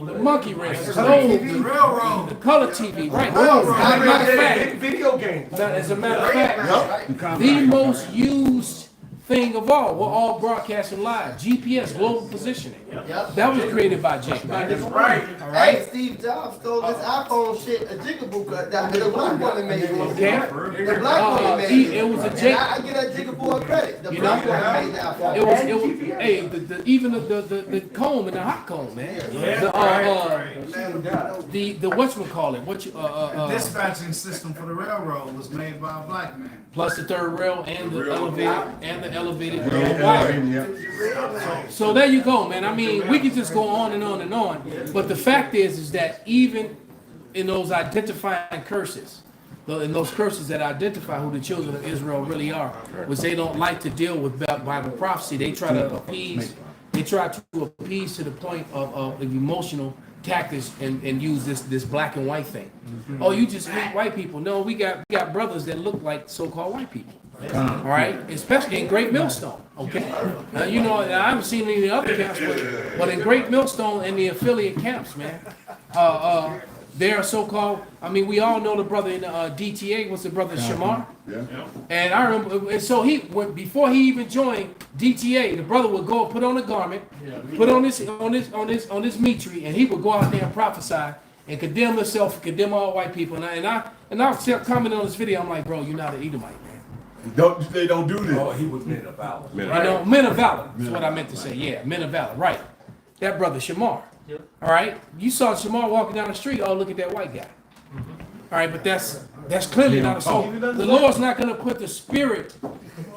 the monkey wrench, the stove, the color TV, right? As a matter of fact, Video games. as a matter of fact, the most used thing of all, we're all broadcasting live. GPS, global positioning. That was created by Jake. That's right. All right. Hey, Steve Jobs stole this iPhone shit, a jigaboo cut down. The black woman made it. Okay. The black woman made it. It was a And Jake. I get that jigaboo credit. The black woman made that iPhone. It was hey, even the comb and the hot comb, man. The whatchamacallit, The dispatching system for the railroad was made by a black man. plus the third rail and the elevated wire. So there you go, man. I mean, we could just go on and on and on. But the fact is that even in those identifying curses, in those curses that identify who the children of Israel really are, which they don't like to deal with Bible prophecy, they try to appease. They try to appease to the point of emotional tactics and use this black and white thing. Oh, you just hate white people. No, we got brothers that look like so-called white people. All right, especially in Great Millstone. Okay, I haven't seen any other camps, but in Great Millstone and the affiliate camps, man, they are so-called. I mean, we all know the brother in DTA was the brother Shamar. Yeah. And I remember, and so before he even joined DTA, the brother would go put on a garment, put on this mitri, and he would go out there and prophesy and condemn himself, condemn all white people. And I kept commenting on this video. I'm like, bro, you're not an Edomite, man. They don't do this. Oh, he was men of valor. Men of valor. That's what I meant to say. Yeah, men of valor. Right. That brother Shamar. All right. You saw Shamar walking down the street. Oh, look at that white guy. All right, but that's clearly not a soul. The Lord's not going to put the spirit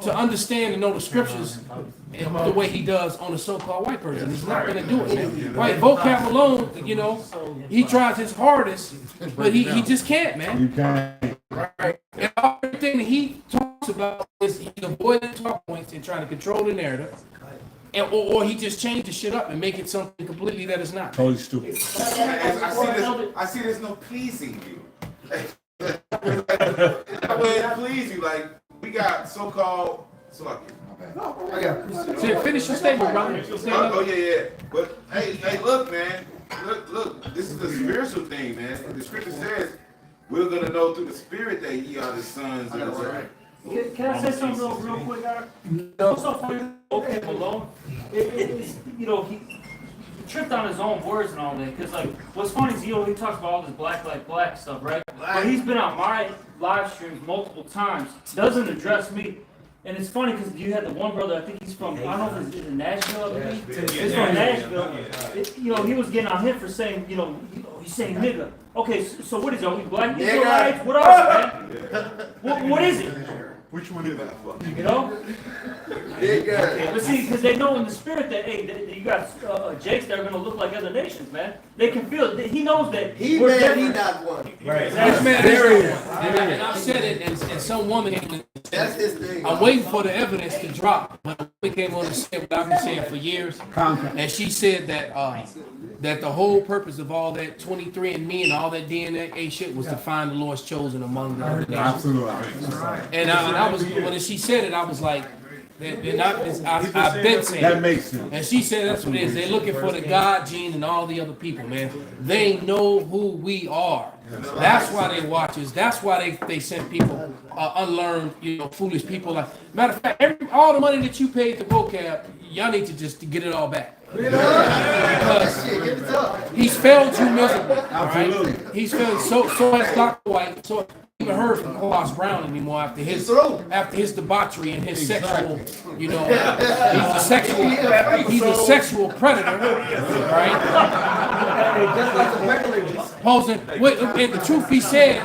to understand and know the scriptures the way He does on a so-called white person. He's not going to do it, man. Right? Vocab alone, he tries his hardest, but he just can't, man. You can't. Right? And everything that he talks about is he's avoiding talk points and trying to control the narrative. Or he just changed the shit up and make it something completely that is not. Totally stupid. I see there's no pleasing you. That way please you. Like, we got so-called. See, finish your statement, brother. Oh, yeah. But, hey, look, man. Look, this is a spiritual thing, man. The scripture says, we're going to know through the spirit that ye are the sons of God. Can I say something real quick, Eric? What's so funny? Okay, Malone. He tripped on his own words and all that. Because, what's funny is, he talks about all this black stuff, right? But he's been on my live streams multiple times, doesn't address me. And it's funny because you had the one brother, I think he's from, I don't know if it's in Nashville, I believe. He's from Nashville. He was getting on him for saying, he's saying nigga. Okay, so what is it? Are we black Israelites? What else, man? What is it? Which one is that? But see, because they know in the spirit that, hey, you got Jakes that are going to look like other nations, man. They can feel it. He knows that. He not one. Right. This man is one. And I've said it, and some woman, that's his thing. I'm waiting for the evidence to drop. But we came on to say what I've been saying for years. And she said that the whole purpose of all that 23andMe and all that DNA shit was to find the Lord's chosen among the other nations. Absolutely. And I was, when she said it, I was like, I've been saying that makes sense. And she said that's what it is. They're looking for the God gene and all the other people, man. They know who we are. That's why they watch us. That's why they send people unlearned, foolish people. Matter of fact, all the money that you paid to vocab, y'all need to just get it all back. Because he's failed you miserably. Absolutely. Right? He's failed so has Dr. White. So even heard from Klaus Brown anymore after his debauchery and his sexual, he's a sexual predator, right? just like the regulators. Posing, and the truth be said,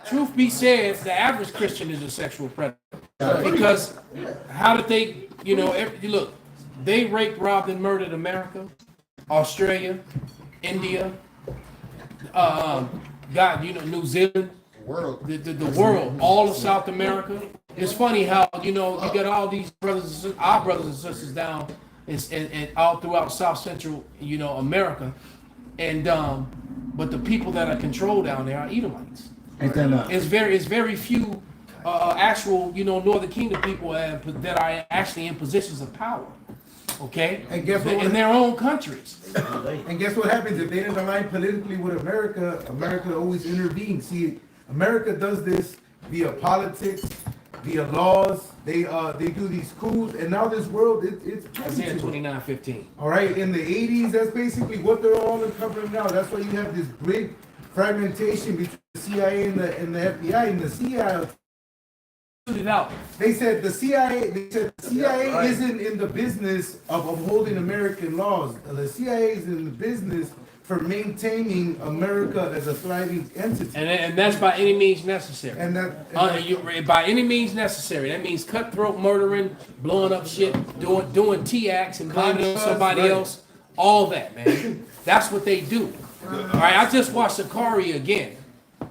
truth be said, the average Christian is a sexual predator. Because how did they, look, they raped, robbed, and murdered America, Australia, India, New Zealand, the world, all of South America. It's funny how, you got all these our brothers and sisters down and all throughout South Central, America. And but the people that are controlled down there are Edomites. Ain't that enough? It's very few actual, Northern Kingdom people that are actually in positions of power. Okay? And guess what? In their own countries. And guess what happens if they didn't align politically with America? America always intervenes. See, America does this via politics, via laws. They do these coups, and now this world it's Isaiah 29:15. all right. In the 80s, that's basically what they're all uncovering now. That's why you have this big fragmentation between the CIA and the FBI. And the CIA out. They said the CIA isn't in the business of upholding American laws. The CIA is in the business for maintaining America as a thriving entity. And that's by any means necessary. And by any means necessary. That means cutthroat murdering, blowing up shit, doing T-acts and blaming it on somebody else. All that, man. That's what they do. All right, I just watched Sicario again.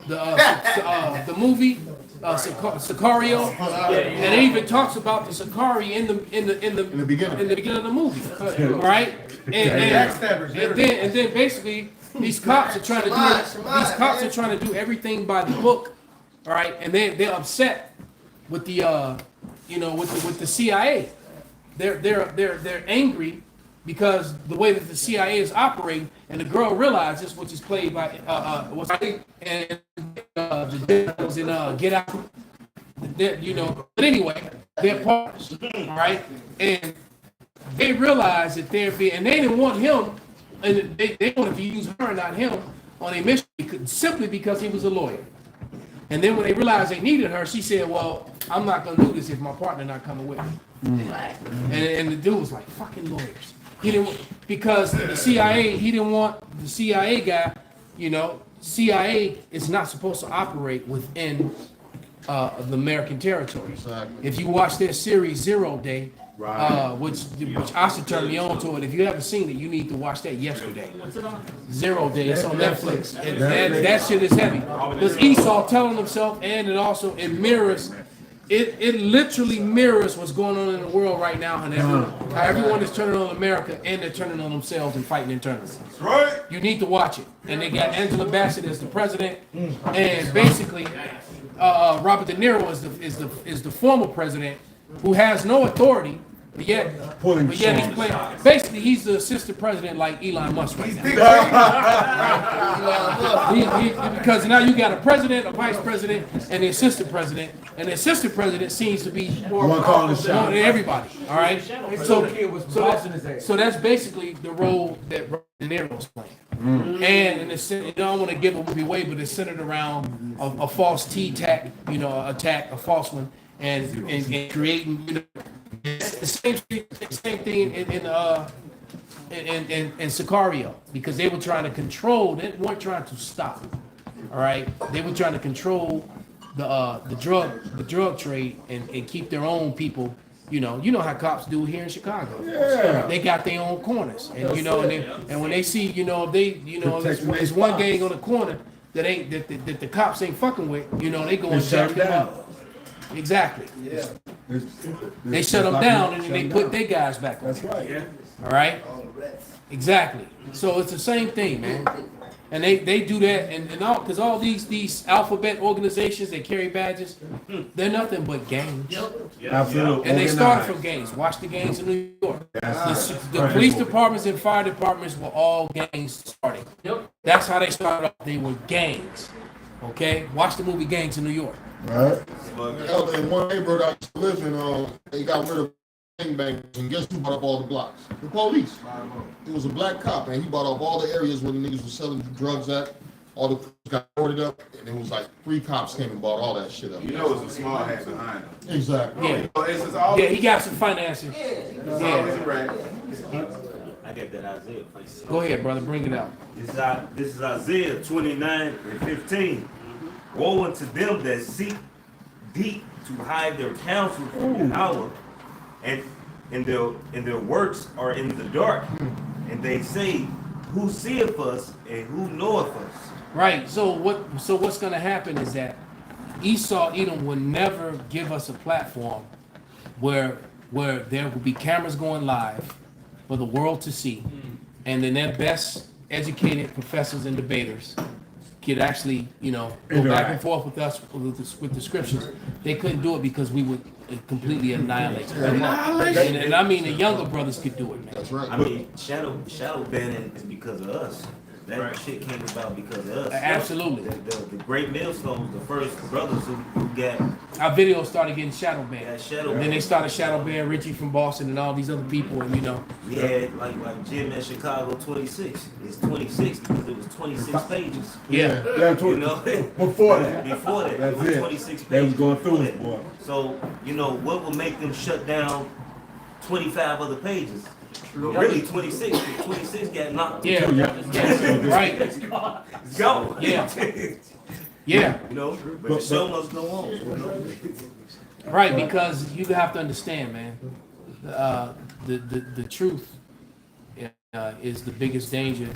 The movie. Sicario, and it even talks about the Sicario in the beginning of the movie, right? And then basically these cops are trying to do everything by the book, all right? And they're upset with the with the CIA. They're angry because the way that the CIA is operating, and the girl realizes, which is played by was in Get Out, but anyway, they're partners, right? And they realize that and they didn't want him, and they wanted to use her, not him, on a mission simply because he was a lawyer. And then when they realized they needed her, she said, "Well, I'm not gonna do this if my partner not coming with me." And the dude was like, "Fucking lawyers." He didn't, because the CIA. He didn't want the CIA guy. CIA is not supposed to operate within the American territory. Exactly. If you watch their series 0 Day, which Asa turned me on to it. If you haven't seen it, you need to watch that yesterday. 0 Day, it's on Netflix. That shit is heavy. Because Esau telling himself, and it mirrors. It literally mirrors what's going on in the world right now, and how everyone is turning on America, and they're turning on themselves and fighting internally. That's right. You need to watch it. And they got Angela Bassett as the president, and basically, Robert De Niro is the former president who has no authority. But yet he's playing. Basically, he's the assistant president like Elon Musk right now. Because now you got a president, a vice president, and the assistant president. And the assistant president seems to be more than everybody. All right. So that's basically the role that De Niro's playing. And I don't want to give a movie away, but it's centered around a false attack, a false one, and creating. It's the same thing in Sicario, because they were trying to control. They weren't trying to stop. All right, they were trying to control the drug trade and keep their own people. You know how cops do here in Chicago. Yeah. They got their own corners, and and when they see there's one gang on the corner that the cops ain't fucking with. They go and shut them up. Exactly. Yeah. They shut them down and then they put their guys back on. That's right. Yeah. All right. Exactly. So it's the same thing, man. And they do that, and all because all these alphabet organizations that carry badges, they're nothing but gangs. Yep. Absolutely. And they started from gangs. Watch the gangs in New York. The police departments and fire departments were all gangs starting. Yep. That's how they started off. They were gangs. Okay. Watch the movie Gangs in New York. Right. In one neighborhood I used to live in, they got rid of gangbangers, and guess who bought up all the blocks? The police. It was a black cop, and he bought up all the areas where the niggas were selling drugs at. All the got boarded up, and it was like 3 cops came and bought all that shit up. It's a small hat behind him. Exactly. Yeah. He got some financing. Yeah. got that Isaiah place. Go ahead, brother, bring it out. This is Isaiah 29:15. Woe unto them that seek deep to hide their counsel from Yahweh, and their works are in the dark, and they say, who seeth us and who knoweth us? Right. So what's going to happen is that Esau, Edom will never give us a platform where there will be cameras going live for the world to see, and then their best educated professors and debaters could actually, go back and forth with us with the scriptures. They couldn't do it because we would completely annihilate them. And I mean, the younger brothers could do it, man. That's right. I mean, shadow banning is because of us. That shit came about because of us. Absolutely. The great millstones, the first brothers who got our videos started getting shadow banned. Yeah, Then they started shadow banning Richie from Boston and all these other people, and We had like Jim at Chicago 26. It's 26 because it was 26 pages. Yeah. You know? Before that. Before that, That's it was it. 26 pages. They was going through before it, that. boy. So, what will make them shut down 25 other pages? But really 26. 26 got knocked. Yeah. Right. It's gone. Yeah. Yeah. But the show must go on. Right, because you have to understand, man. The truth is the biggest danger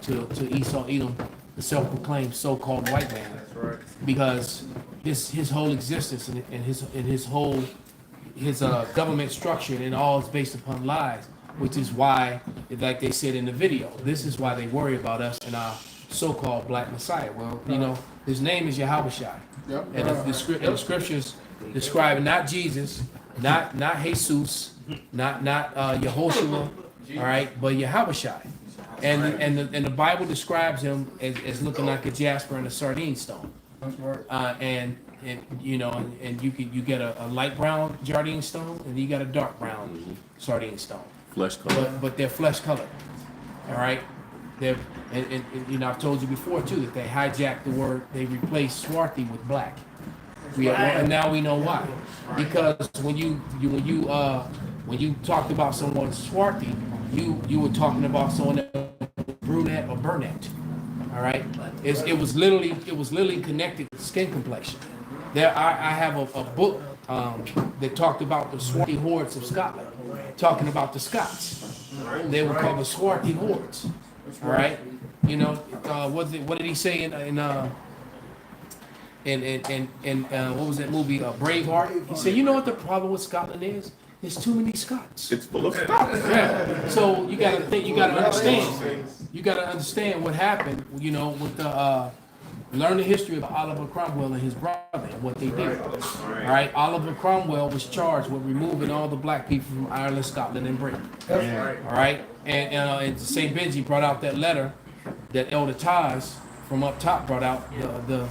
to Esau Edom, the self-proclaimed so-called white man. That's right. Because his whole existence and his whole government structure and all is based upon lies, which is why, like they said in the video, this is why they worry about us and our so-called black Messiah. Well, his name is Yahushua. Yep. And the scriptures describe not Jesus, not Jesus, not Yehoshua, all right, but Yahushua. And the Bible describes him as looking like a jasper and a sardine stone. And you get a light brown sardine stone, and you got a dark brown sardine stone. Flesh color. But they're flesh colored. All right. They're and I've told you before too that they hijacked the word. They replaced swarthy with black. And now we know why. Because when you talked about someone swarthy, you were talking about someone that brunette or brunette. All right. It was literally connected to skin complexion. I have a book that talked about the swarthy hordes of Scotland, talking about the Scots. They were called the swarthy hordes. All right. What did he say in what was that movie, Braveheart? He said, you know what the problem with Scotland is? There's too many Scots. It's full of Scots. Yeah. So you gotta understand. You gotta understand what happened. With the learn the history of Oliver Cromwell and his brother and what they did. All right. Oliver Cromwell was charged with removing all the black people from Ireland, Scotland, and Britain. All right. And St. Benji brought out that letter that Elder Taz from up top brought out the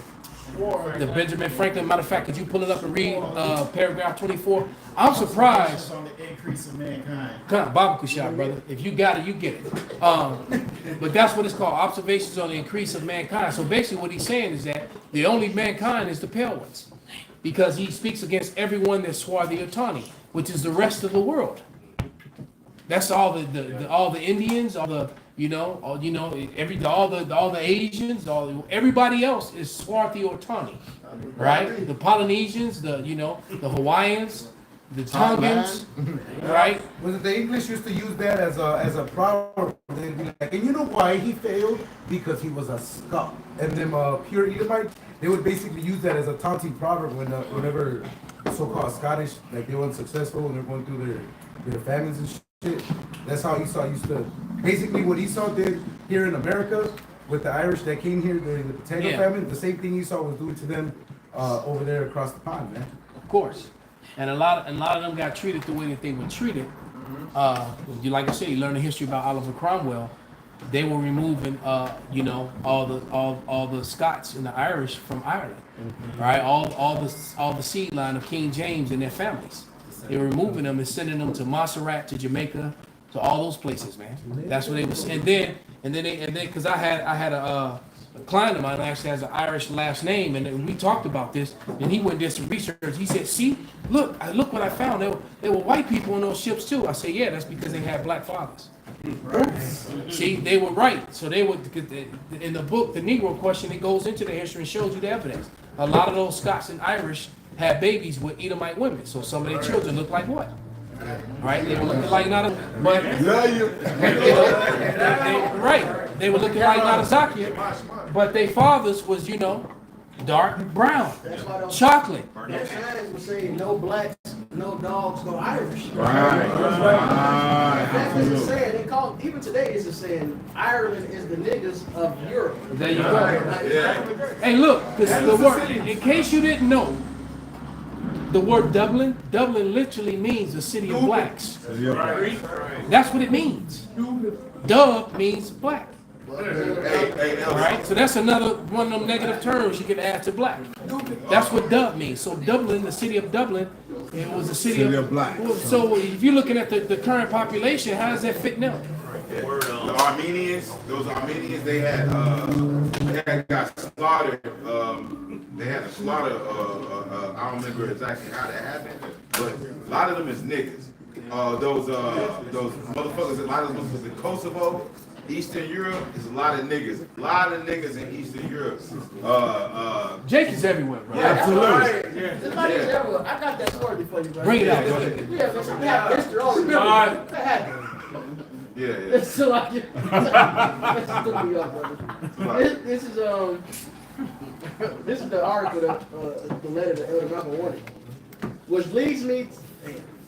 Benjamin Franklin. Matter of fact, could you pull it up and read paragraph 24? I'm surprised. On the increase of mankind. Come on, Bible shot, brother. If you got it, you get it. But that's what it's called, observations on the increase of mankind. So basically what he's saying is that the only mankind is the pale ones. Because he speaks against everyone that's swarthy or tawny, which is the rest of the world. That's all the Indians, all the all the Asians, everybody else is swarthy or tawny, right? The Polynesians, the Hawaiians, the Tongans, right? Was it the English used to use that as a proverb? They'd be like, and you know why he failed? Because he was a Scot. And them pure Edomites, they would basically use that as a taunting proverb whenever so-called Scottish, like they weren't successful and they're going through their famines and shit. That's how Esau used to, basically what Esau did here in America with the Irish that came here during the potato famine, the same thing Esau was doing to them over there across the pond, man. Of course. And a lot of them got treated the way that they were treated. Like I said, you learn the history about Oliver Cromwell. They were removing, all the Scots and the Irish from Ireland, right? All the seed line of King James and their families. They were removing them and sending them to Montserrat, to Jamaica, to all those places, man. That's what they was. And then, because I had a client of mine actually has an Irish last name, and we talked about this, and he went and did some research. He said, see, look what I found. There were white people on those ships too. I said, yeah, that's because they had black fathers. See, they were right. So they would, in the book, the Negro Question, it goes into the history and shows you the evidence. A lot of those Scots and Irish had babies with Edomite women. So some of their children look like what? Right? They were looking like not a, but right. They were looking like not a Zakia, but their fathers was, dark brown, chocolate. That signs was saying no blacks, no dogs, no Irish. Right. That's what it's saying. They call even today it's saying Ireland is the niggas of Europe. There you go. Hey, look, the word. In case you didn't know, the word Dublin literally means the city of blacks. That's what it means. Dub means black. All right, so that's another one of them negative terms you can add to black. That's what Dub means. So Dublin, the city of Dublin, it was a city of black. So if you're looking at the current population, how does that fit now? The Armenians, those Armenians, they had got slaughtered. They had a slaughter. I don't remember exactly how that happened, but a lot of them is niggas. Those motherfuckers, a lot of them was in Kosovo. Eastern Europe is a lot of niggas. A lot of niggas in Eastern Europe. Jake is everywhere, bro. Yeah, absolutely. Everywhere. I got that story for you, bro. Bring it out. Yeah, but we have history all the time. That happened. Yeah. So I get this is the article that the letter to Elder Malcolm Warning, which leads me.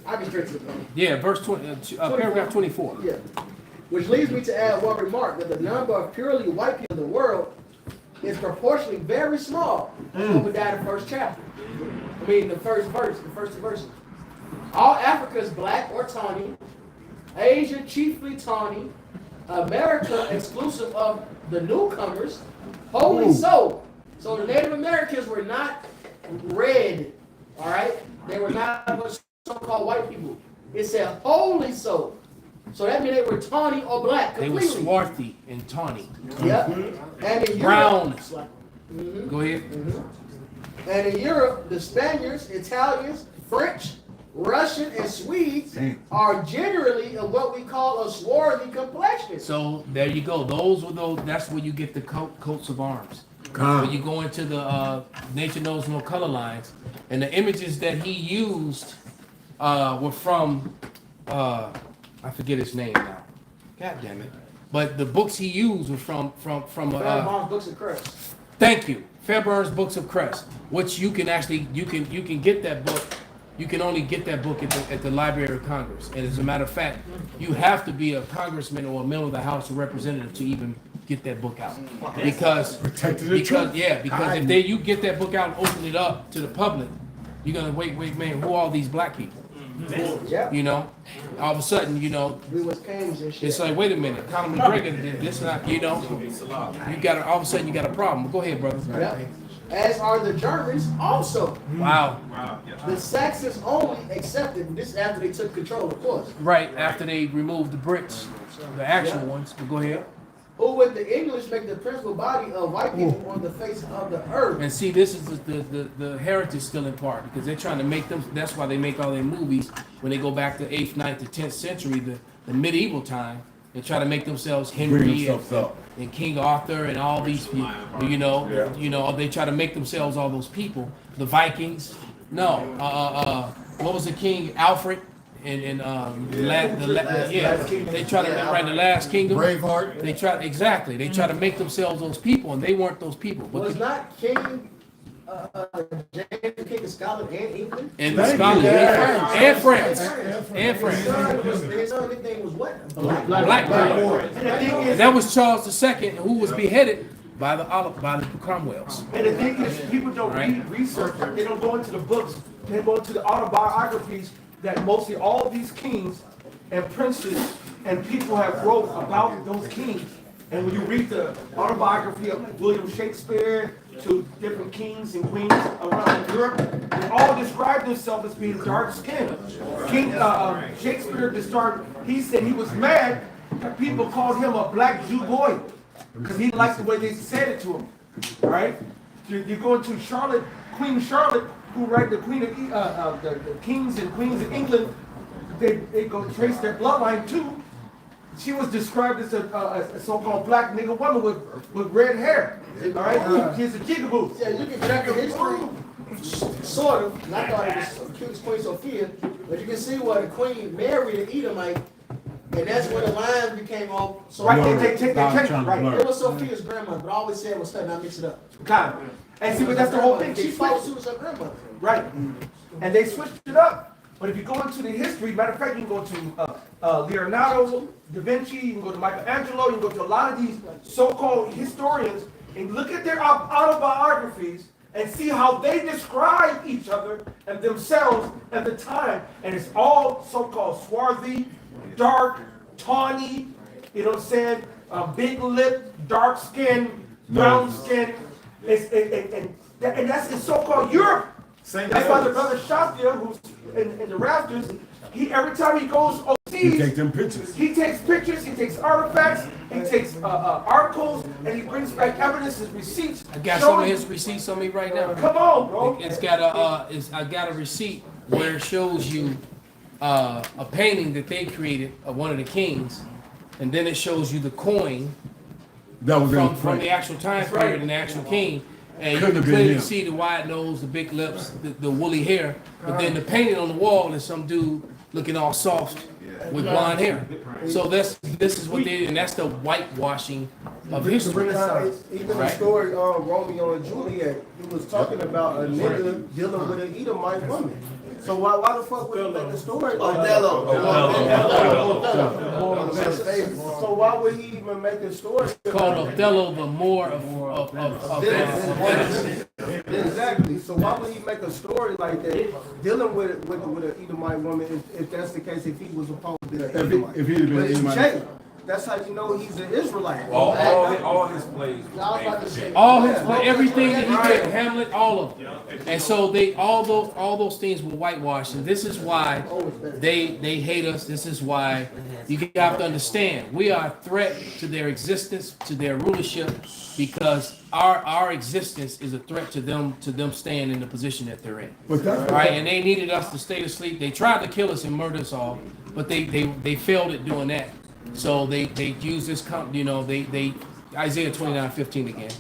I'll be straight to the point. Yeah, verse 20, paragraph 24. Yeah. Which leads me to add one remark, that the number of purely white people in the world is proportionally very small. That's what we died in the first chapter. I mean, the first verse, the first two verses. All Africa is black or tawny. Asia chiefly tawny. America exclusive of the newcomers. Wholly so. So the Native Americans were not red, all right? They were not so-called white people. It said wholly so. So that means they were tawny or black completely. They were swarthy and tawny. Yep. And in brown. Europe, Go ahead. And in Europe, the Spaniards, Italians, French, Russian, and Swedes are generally of what we call a swarthy complexion. So there you go. That's where you get the coats of arms. When you go into the Nature Knows No Color lines, and the images that he used were from I forget his name now. God damn it! But the books he used were from Fairbairn's Books of Crest. Thank you, Fairbairn's Books of Crest, which you can actually you can get that book. You can only get that book at the Library of Congress. And as a matter of fact, you have to be a congressman or a member of the House of Representatives to even get that book out. Because if you get that book out and open it up to the public, you're gonna wait, man, who are all these black people? All of a sudden, it's like, wait a minute, Conor McGregor did this, not, you got all of a sudden you got a problem. Go ahead, brother. Yep. As are the Germans also. Wow. The Saxons only accepted this after they took control, of course. Right, after they removed the Brits, the actual ones. But go ahead. Who with the English make the principal body of white people on the face of the earth. And see, this is the heritage still in part, because they're trying to make them, that's why they make all their movies, when they go back to 8th, 9th, to 10th century, the medieval time, they try to make themselves Henry and King Arthur and all these people, they try to make themselves all those people. The Vikings, what was the king? Alfred? And they try to write the Last Kingdom. Braveheart. They try to make themselves those people, and they weren't those people. But was not King James King of Scotland and England? And Scotland and France. His son nickname was what? Black. And that was Charles II, who was beheaded by the Cromwells. And the thing is, people don't read research. They don't go into the books. They go into the autobiographies that mostly all these kings and princes and people have wrote about those kings. And when you read the autobiography of William Shakespeare to different kings and queens around Europe, they all describe themselves as being dark-skinned. Shakespeare, he said he was mad that people called him a black Jew boy. because he liked the way they said it to him. All right, you're going to Charlotte, Queen Charlotte, who right the Queen of the kings and queens of England. They go trace their bloodline too. She was described as a so-called black nigger woman with red hair. All right, she's a jigaboo. Yeah, you can check the history, sort of. And I thought it was Queen Sophia, but you can see where the queen married an Edomite, and that's where the line became all. So right, they take right. It was Sophia's grandmother, but I always said it was her, not mix it up. Kind of. And see, but that's the whole thing. She thought she was her grandmother. Right. And they switched it up. But if you go into the history, matter of fact, you can go to Leonardo da Vinci, you can go to Michelangelo, you can go to a lot of these so-called historians and look at their autobiographies and see how they describe each other and themselves at the time. And it's all so-called swarthy, dark, tawny, you know what I'm saying, big lip, dark skin, brown skin, and that's in so-called Europe. That's why the brother Shafia, who's in the rafters, every time he goes overseas, he takes them pictures. He takes pictures, he takes artifacts, he takes articles, and he brings back evidence and receipts. I got some of his receipts on me right now. Come on, bro. I got a receipt where it shows you a painting that they created of one of the kings, and then it shows you the coin that was from the actual time period and the actual king. And you can clearly see the wide nose, the big lips, the woolly hair. But then the painting on the wall is some dude looking all soft with blonde hair. So this is what they did, and that's the whitewashing of history. Even the story Romeo and Juliet, he was talking about a nigga dealing with an Edomite woman. So why the fuck would he make the story like that? So why would he even make a story? It's called Othello, the Moor of Exactly. So why would he make a story like that, dealing with an Edomite woman, if that's the case, if he was supposed to be an Edomite? If he'd have been an Edomite. That's how you know he's an Israelite. All his plays. Everything that he did, Hamlet, all of them. And so all those things were whitewashed. And this is why they hate us. This is why you have to understand we are a threat to their existence, to their rulership, because our existence is a threat to them staying in the position that they're in. Right? And they needed us to stay asleep. They tried to kill us and murder us all, but they failed at doing that. So they use this, they Isaiah 29:15 again,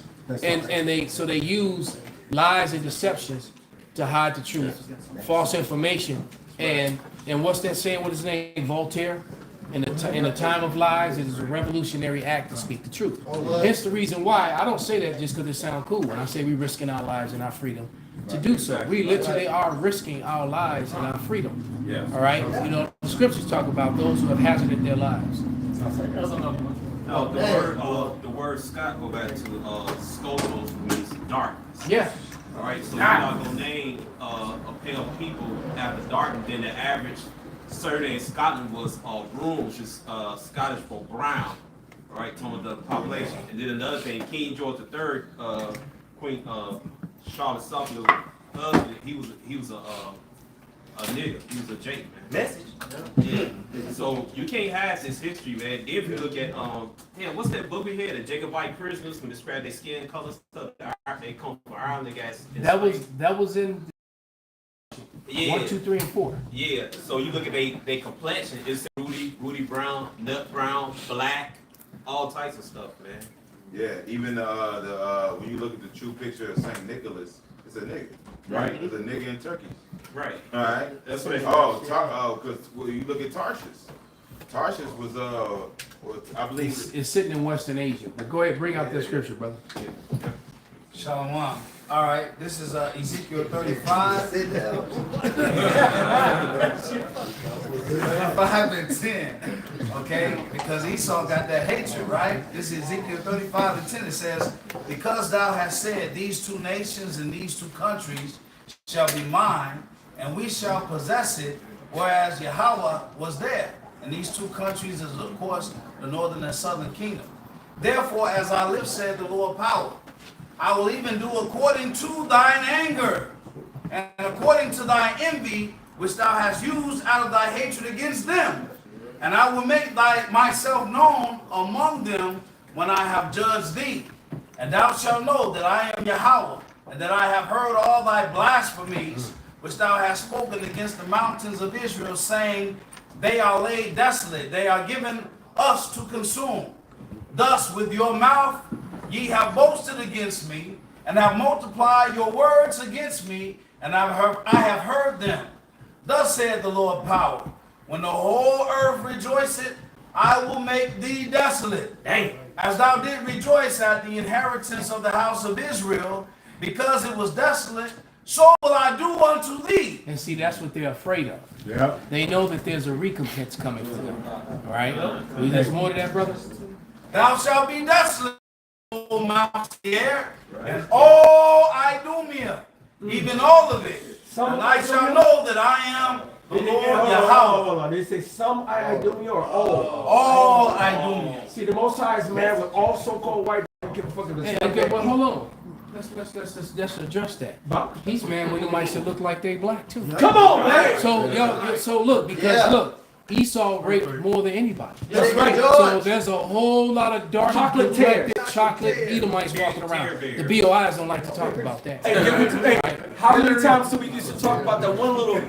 and they use lies and deceptions to hide the truth, false information, and what's that saying? What is his name? Voltaire. In a time of lies, it is a revolutionary act to speak the truth. Hence the reason why I don't say that just because it sounds cool. When I say we're risking our lives and our freedom to do so, we literally are risking our lives and our freedom. Yeah. All right. The scriptures talk about those who have hazarded their lives. No, the word Scott go back to skolos, means darkness. Yeah. All right, so you're not gonna name a pale people after dark, and then the average survey in Scotland was brown, which is Scottish for brown. All right, talking about the population. And then another thing, King George III, Queen Charlotte Suffolk's husband, he was a nigga. He was a Jake, man. Message. Yeah. So you can't hide this history, man. If you look at what's that book we had? The Jacobite prisoners when describe their skin color stuff. They come from Ireland. They got that was in 1, 2, 3, and 4. Yeah. So you look at they complexion. It's Rudy Brown, Nut Brown, black, all types of stuff, man. Yeah. Even when you look at the true picture of Saint Nicholas, it's a nigga. Right. It's a nigga in Turkey. Right. All right. That's what. Because you look at Tarshish. Tarshish was I believe it's sitting in Western Asia. But go ahead, bring out that scripture, brother. Shalom. All right, this is Ezekiel 35. 35 and 10. Okay, because Esau got that hatred, right? This is Ezekiel 35 and 10. It says, because thou hast said, these two nations and these two countries shall be mine, and we shall possess it, whereas Yahweh was there. And these two countries is, of course, the northern and southern kingdom. Therefore, as I live, said the Lord power, I will even do according to thine anger, and according to thy envy, which thou hast used out of thy hatred against them. And I will make myself known among them when I have judged thee. And thou shalt know that I am Yahweh, and that I have heard all thy blasphemies, which thou hast spoken against the mountains of Israel, saying, they are laid desolate, they are given us to consume. Thus with your mouth ye have boasted against me, and have multiplied your words against me, and I have heard them. Thus saith the Lord power, when the whole earth rejoiceth, I will make thee desolate. As thou did rejoice at the inheritance of the house of Israel, because it was desolate, so will I do unto thee. And see, that's what they're afraid of. Yeah. They know that there's a recompense coming for them. All right? There's more to that, brother? Thou shalt be desolate, O Mount Seir, and all Idumea, even all of it. And I shall know that I am the Lord Yahweh. Hold on. They say some Idumea or all? All Idumea. See, the Most High is mad with all so-called white people give a fuck of this. Hey, okay, well, hold on. Let's address that. He's mad when the mice that look like they black too. Come on, man. So look, because look, Esau raped more than anybody. That's right. So there's a whole lot of dark Chocolate chocolate Edomites walking around. The BOIs don't like to talk about that. Hey, how many times do we used to talk about that one little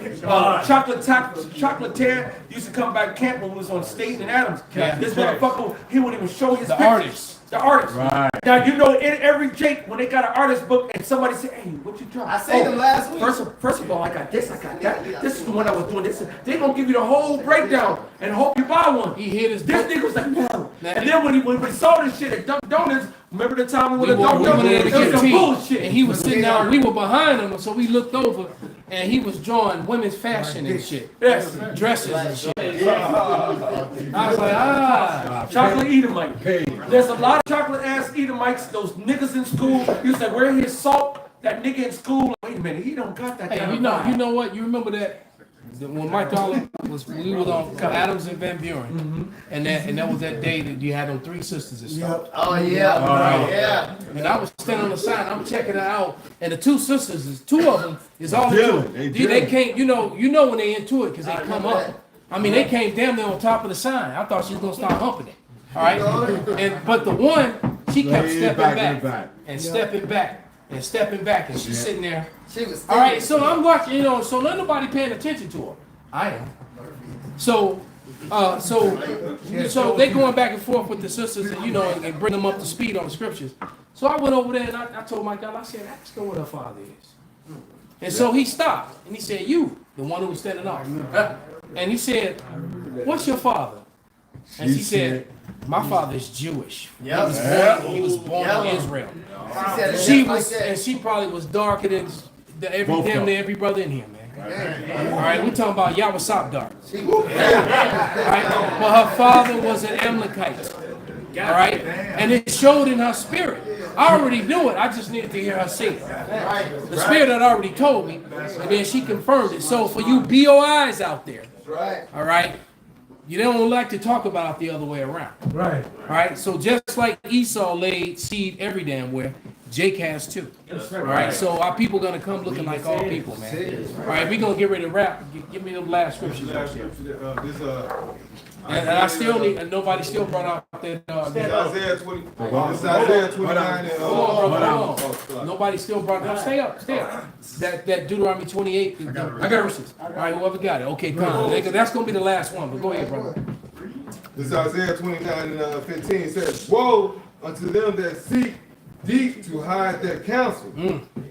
chocolatier used to come back camp when we was on State and Adams? Yeah. This motherfucker, he wouldn't even show his The pictures. artists. The artist. Right. Now, you know, in every Jake, when they got an artist book and somebody said, hey, what you drop? I seen them last week. First of all, I got this, I got that. This is the one I was doing. They gonna give you the whole breakdown and hope you buy one. He hit his This nigga was like, no. And then when we saw this shit at Dunkin' Donuts, remember the time we went to Dunkin' Donuts? It was some bullshit. And he was sitting down, we were behind him, so we looked over, and he was drawing women's fashion and shit. Yes. Dresses and shit. I was like, Chocolate Edomite. There's a lot of chocolate ass Edomites, those niggas in school. Used to wear his salt. That nigga in school, wait a minute, he don't got that kind Hey, of you know what? You remember that when Mike Dollar we was on Adams and Van Buren, and that was that day that you had them three sisters and stuff. Oh yeah, yeah. And I was standing on the side, I'm checking it out, and the two sisters, two of them is all They into it. They can't, you know when they into it because they come up. I mean, they came damn near on top of the sign. I thought she was gonna start humping it. All right, but the one she kept stepping back and stepping back. And stepping back, and she's sitting there. She was all right, so I'm watching, so not nobody paying attention to her. I am. So they going back and forth with the sisters, and and bring them up to speed on the scriptures. So I went over there and I told my God, I said, ask her what her father is. And so he stopped and he said, you, the one who was standing off. And he said, what's your father? And she said, my father is Jewish. He was born in Israel. She probably was darker than damn near every brother in here, man. All right, we talking about Yahweh Sop dark. All right, but her father was an Amalekite. All right, and it showed in her spirit. I already knew it. I just needed to hear her say it. The spirit had already told me, and then she confirmed it. So for you BOIs out there, all right. You don't like to talk about it the other way around. Right. All right. So just like Esau laid seed every damn where, Jake has too. All right. So our people gonna come looking like all people, man. All right. We gonna get ready to wrap. Give me the last scripture. And I still need. And nobody still brought out that. Isaiah 20. This is Isaiah 29. Hold on. Nobody still brought it up. Stay up. That Deuteronomy 28. I got verses. All right. Whoever got it. Okay, come on. That's gonna be the last one. But go ahead, brother. This is Isaiah 29 and 15. It says, woe unto them that seek deep to hide their counsel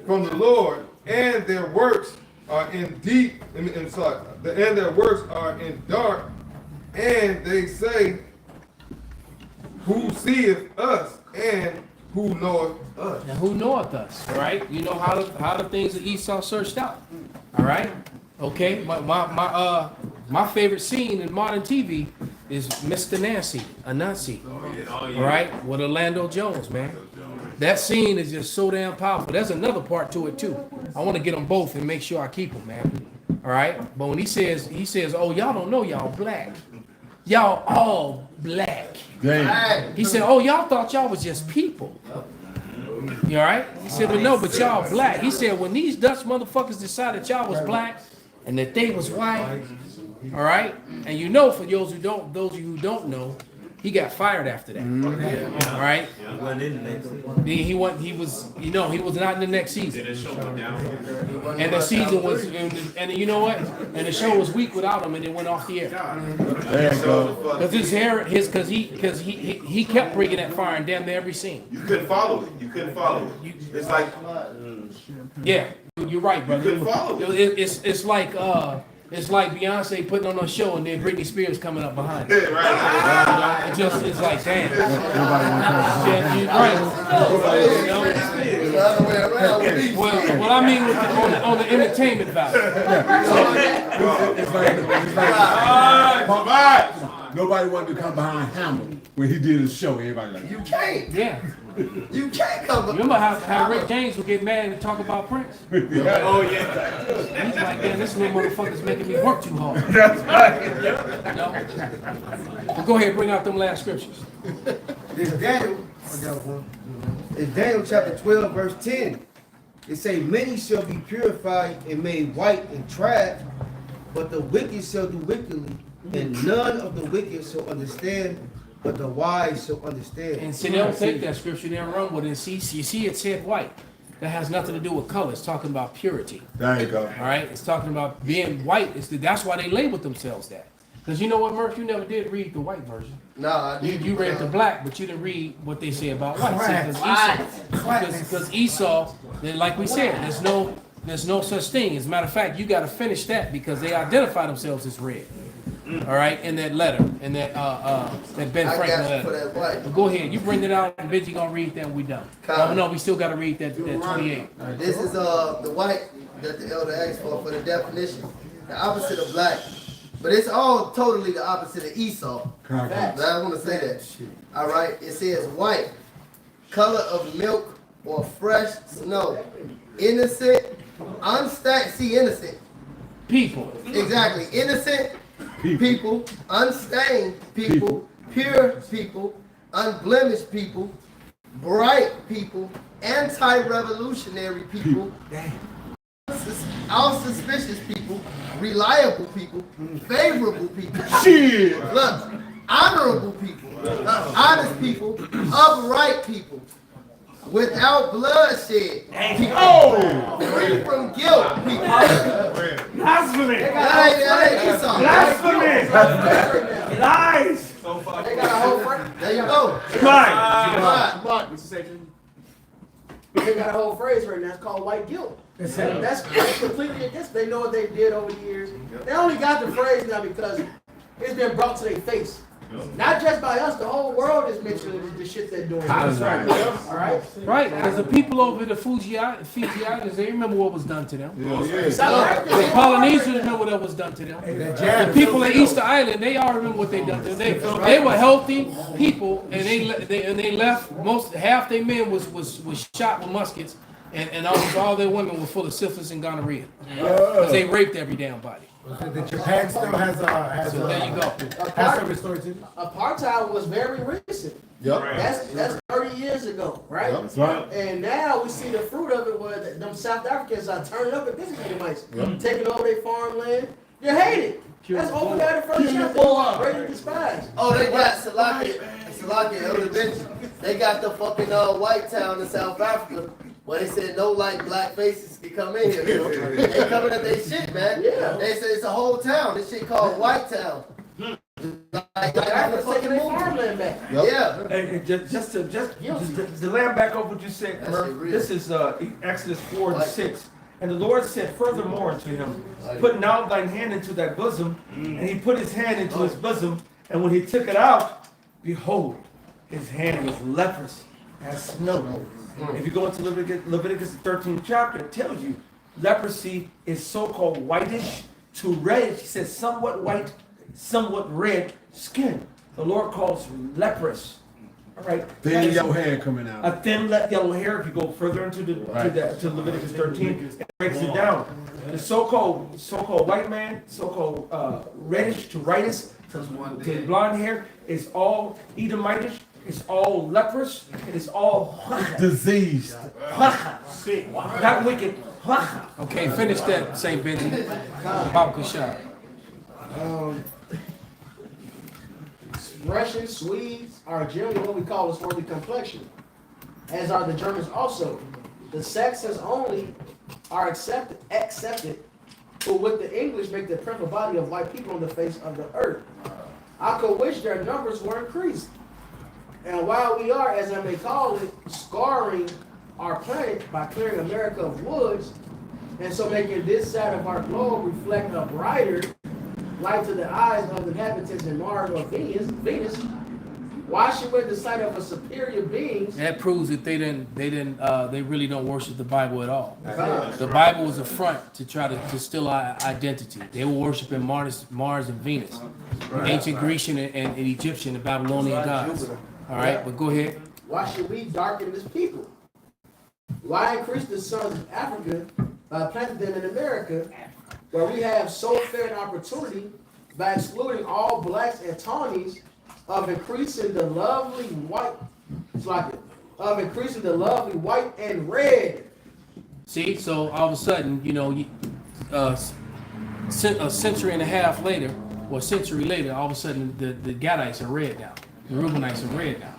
from the Lord, and their works are in deep, and their works are in dark, and they say, who seeth us, and who knoweth us? And who knoweth us, right? You know how the things that Esau searched out, all right? Okay, my favorite scene in modern TV is Mr. Anansi, all right, with Orlando Jones, man. That scene is just so damn powerful. There's another part to it too. I want to get them both and make sure I keep them, man. All right, but when he says, oh, y'all don't know y'all black. Y'all all black. Damn. He said, oh, y'all thought y'all was just people. You all right? He said, but no, but y'all black. He said, when these Dutch motherfuckers decided y'all was black and that they was white, all right? And for those of you who don't know, he got fired after that. All right. He wasn't in the next season. He was not in the next season. And the season was, and you know what? And the show was weak without him, and it went off the air. There you go. Because he kept bringing that fire in damn near every scene. You couldn't follow it. You couldn't follow it. It's like, Yeah, you're right, brother. couldn't follow it. It's like Beyonce putting on a show and then Britney Spears coming up behind it. Right. It's like, damn. Everybody Yeah, you're right. Well, I mean, with on the entertainment value. Nobody wanted to come behind Hamill when he did his show. Everybody like, You can't. Yeah. You can't come. Remember how Rick James would get mad and talk about Prince? yeah. Oh, yeah. He's like, man, this little motherfucker's making me work too hard. That's right. You know? Well, go ahead, bring out them last scriptures. It's Daniel. I got one. In Daniel chapter 12, verse 10, it say, many shall be purified and made white and tried, but the wicked shall do wickedly, and none of the wicked shall understand, but the wise shall understand. And see, they'll take that scripture, they'll run with it, and see, you see it said white. That has nothing to do with color. It's talking about purity. There you go. All right? It's talking about being white. That's why they labeled themselves that. Because you know what, Murph? You never did read the white version. Nah, You read the black, but you didn't read what they say about white. Because Esau, like we said, there's no such thing. As a matter of fact, you got to finish that because they identify themselves as red. All right, in that letter, in that Ben I Franklin got you for letter. that white. But go ahead, you bring it out, and Benji gonna read that, and we done. Oh no, we still gotta read that 28. This is the white that the elder asked for the definition. The opposite of black. But it's all totally the opposite of Esau. Correct. I want to say that. All right. It says white, color of milk or fresh snow, innocent, unstained. See, innocent people. Exactly. Innocent people, unstained people, pure people, unblemished people, bright people, anti-revolutionary people, unsuspicious people, reliable people, favorable people, look, honorable people, honest people, upright people, without bloodshed people, free from guilt people. Blasphemy! That ain't Esau. Blasphemy! Lies! They got a whole phrase. There you go. Right. They got a whole phrase right now. It's called white guilt. That's completely against. They know what they did over the years. They only got the phrase now because it's been brought to their face. Not just by us, the whole world is mentioning the shit they're doing. That's right. All right? Right, because the people over the Fiji Islands, they remember what was done to them. The Polynesians remember what was done to them. The people at Easter Island, they all remember what they done to them. They were healthy people, and they left. Half their men was shot with muskets, and almost all their women were full of syphilis and gonorrhea because they raped every damn body. The Japan still has So there you go. has some restorative. Apartheid was very recent. Yep. That's 30 years ago, right? That's right. And now we see the fruit of it where them South Africans are turning up at this Edomites, taking over their farmland. You're hated. That's open there the first chapter. Great and despised. Oh, they got Salaki, Elder Benji. They got the fucking white town in South Africa where they said no light black faces can come in here. They coming at their shit, man. Yeah. They said it's a whole town. This shit called White Town. Africa's taking their farmland back. Yeah. Hey, just to land back over what you said, Murph, this is Exodus 4:6. And the Lord said furthermore unto him, put now thine hand into thy bosom. And he put his hand into his bosom. And when he took it out, behold, his hand was leprous as snow. If you go into Leviticus 13th chapter, it tells you leprosy is so-called whitish to reddish. He says somewhat white, somewhat red skin. The Lord calls leprous. All right. Thin yellow hair coming out. A thin yellow hair. If you go further into to Leviticus 13, it breaks it down. The so-called white man, so-called reddish to whitish to blonde hair is all Edomitish. It's all leprous. It is all diseased. Not wicked. Okay, finish that, St. Benjamin. Bob Kushab. Russians, Swedes are generally what we call a swarthy complexion, as are the Germans also. The Saxons only are accepted, who with the English make the preferred body of white people on the face of the earth. I could wish their numbers were increased. And while we are, as I may call it, scarring our planet by clearing America of woods, and so making this side of our globe reflect a brighter light to the eyes of the inhabitants in Mars or Venus, why should we, at the sight of a superior being? That proves that they really don't worship the Bible at all. The Bible was a front to try to steal our identity. They were worshiping Mars and Venus, ancient Grecian and Egyptian and Babylonian gods. All right, but go ahead. Why should we darken this people? Why increase the sons of Africa, planted them in America, where we have so fair an opportunity by excluding all blacks and tawnies of increasing the lovely white, and red. See, so all of a sudden, a century and a half later, or a century later, all of a sudden the Gadites are red now. The Reubenites are red now.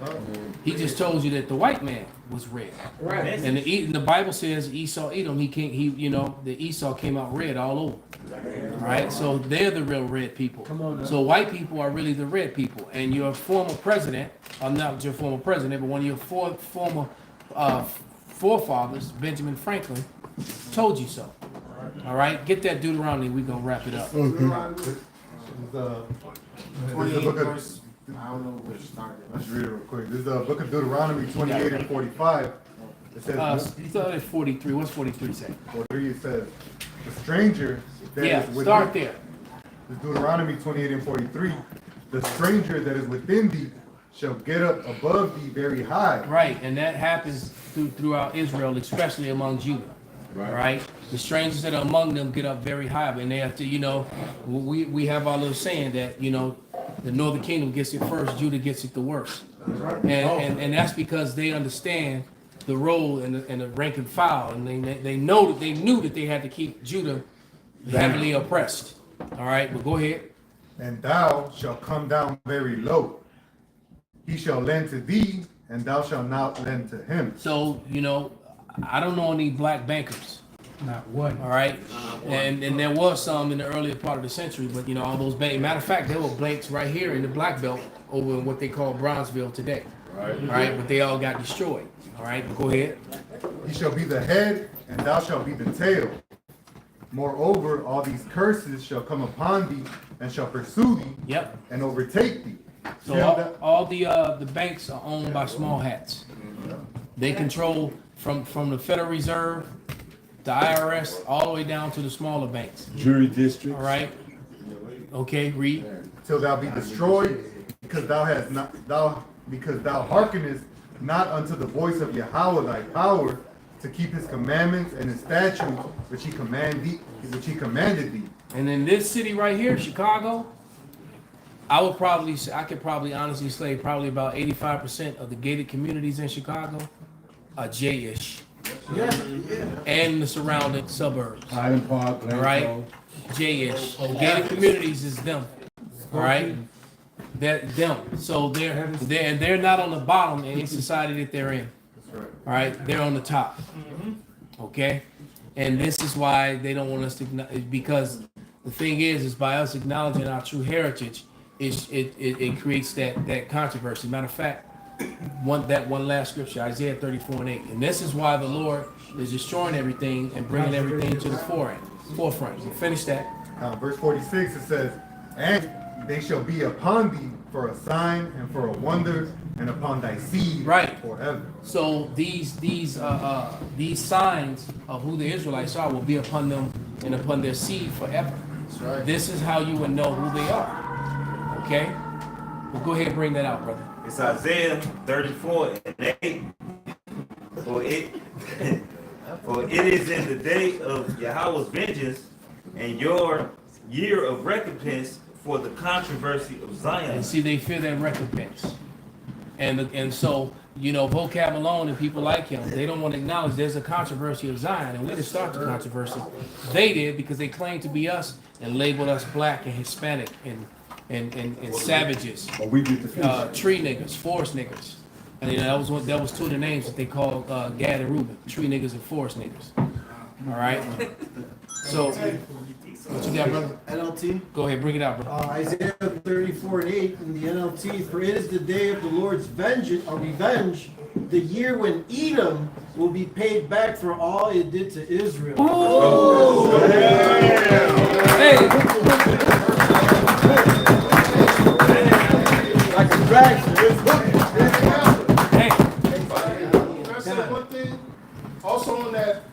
He just told you that the white man was red. Right. And the Bible says Esau, Edom, the Esau came out red all over. All right, so they're the real red people. So white people are really the red people. And your former president, or not your former president, but one of your former forefathers, Benjamin Franklin, told you so. All right, get that Deuteronomy. We're gonna wrap it up. I don't know where to start. Let's read it real quick. This is the book of Deuteronomy 28 and 45. It says, you thought it 43. What's 43 say? 43, it says, the stranger that is within, start there. This Deuteronomy 28 and 43. The stranger that is within thee shall get up above thee very high. Right, and that happens throughout Israel, especially among Judah. Right. The strangers that are among them get up very high, and they have to, we have our little saying that, the northern kingdom gets it first, Judah gets it the worst. And that's because they understand the role and the rank and file, and they knew that they had to keep Judah heavily oppressed. All right, but go ahead. And thou shalt come down very low. He shall lend to thee, and thou shalt not lend to him. So, I don't know any black bankers. Not one. All right, and there was some in the earlier part of the century, but all those banks. Matter of fact, there were banks right here in the Black Belt over in what they call Bronzeville today. Right. All right, but they all got destroyed. All right, but go ahead. He shall be the head, and thou shalt be the tail. Moreover, all these curses shall come upon thee, and shall pursue thee. Yep. And overtake thee. So all the banks are owned by small hats. They control from the Federal Reserve, the IRS, all the way down to the smaller banks. Jury district. All right. Okay, read. Till thou be destroyed, because thou hearkenest not unto the voice of Yahweh thy power, to keep his commandments and his statutes which he commanded thee. And in this city right here, Chicago, I could probably honestly say probably about 85% of the gated communities in Chicago are J-ish. Yeah. And the surrounding suburbs. Highland Park, all right? J-ish. The gated communities is them. All right? That them. So they're not on the bottom in any society that they're in. All right? They're on the top. Okay? And this is why they don't want us to, because the thing is by us acknowledging our true heritage, it creates that controversy. Matter of fact, one last scripture, Isaiah 34:8. And this is why the Lord is destroying everything and bringing everything to the forefront. So finish that. Verse 46, it says, and they shall be upon thee for a sign and for a wonder, and upon thy seed forever. So these signs of who the Israelites are will be upon them and upon their seed forever. That's right. This is how you would know who they are. Okay? Well, go ahead and bring that out, brother. It's Isaiah 34:8. For it is in the day of Yahweh's vengeance and your year of recompense for the controversy of Zion. And see, they fear that recompense. And so, Vocab Malone and people like him, they don't want to acknowledge there's a controversy of Zion, and we didn't start the controversy. They did because they claimed to be us and labeled us black and Hispanic and and savages, But we get the feast. tree niggas, forest niggas. And that was two of the names that they called Gad and Reuben, tree niggas and forest niggas. All right. So what you got, brother? NLT. Go ahead, bring it out, bro. Isaiah 34:8 in the NLT. For it is the day of the Lord's vengeance or revenge, the year when Edom will be paid back for all it did to Israel. Hey. Like a dragon. Hey. Can I say one thing? Also on that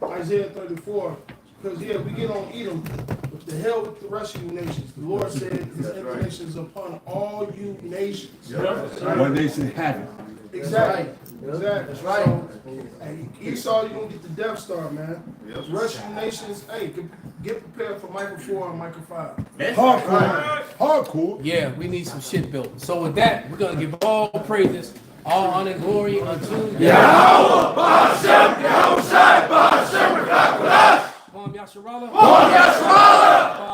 Isaiah 34, because we get on Edom. What the hell with the rest of you nations? The Lord said his indignation is upon all you nations. One nation have it. Exactly. That's right. And Esau, you gonna get the Death Star, man. The rest of you nations, hey, get prepared for Michael 4 and Michael 5. Hardcore. Hardcore. Yeah, we need some shit built. So with that, we're gonna give all praises, all honor and glory unto Yahweh, Ba'ashem, Yahushai, Ba'ashem, Rakakulah. Yasharallah. Yasharallah.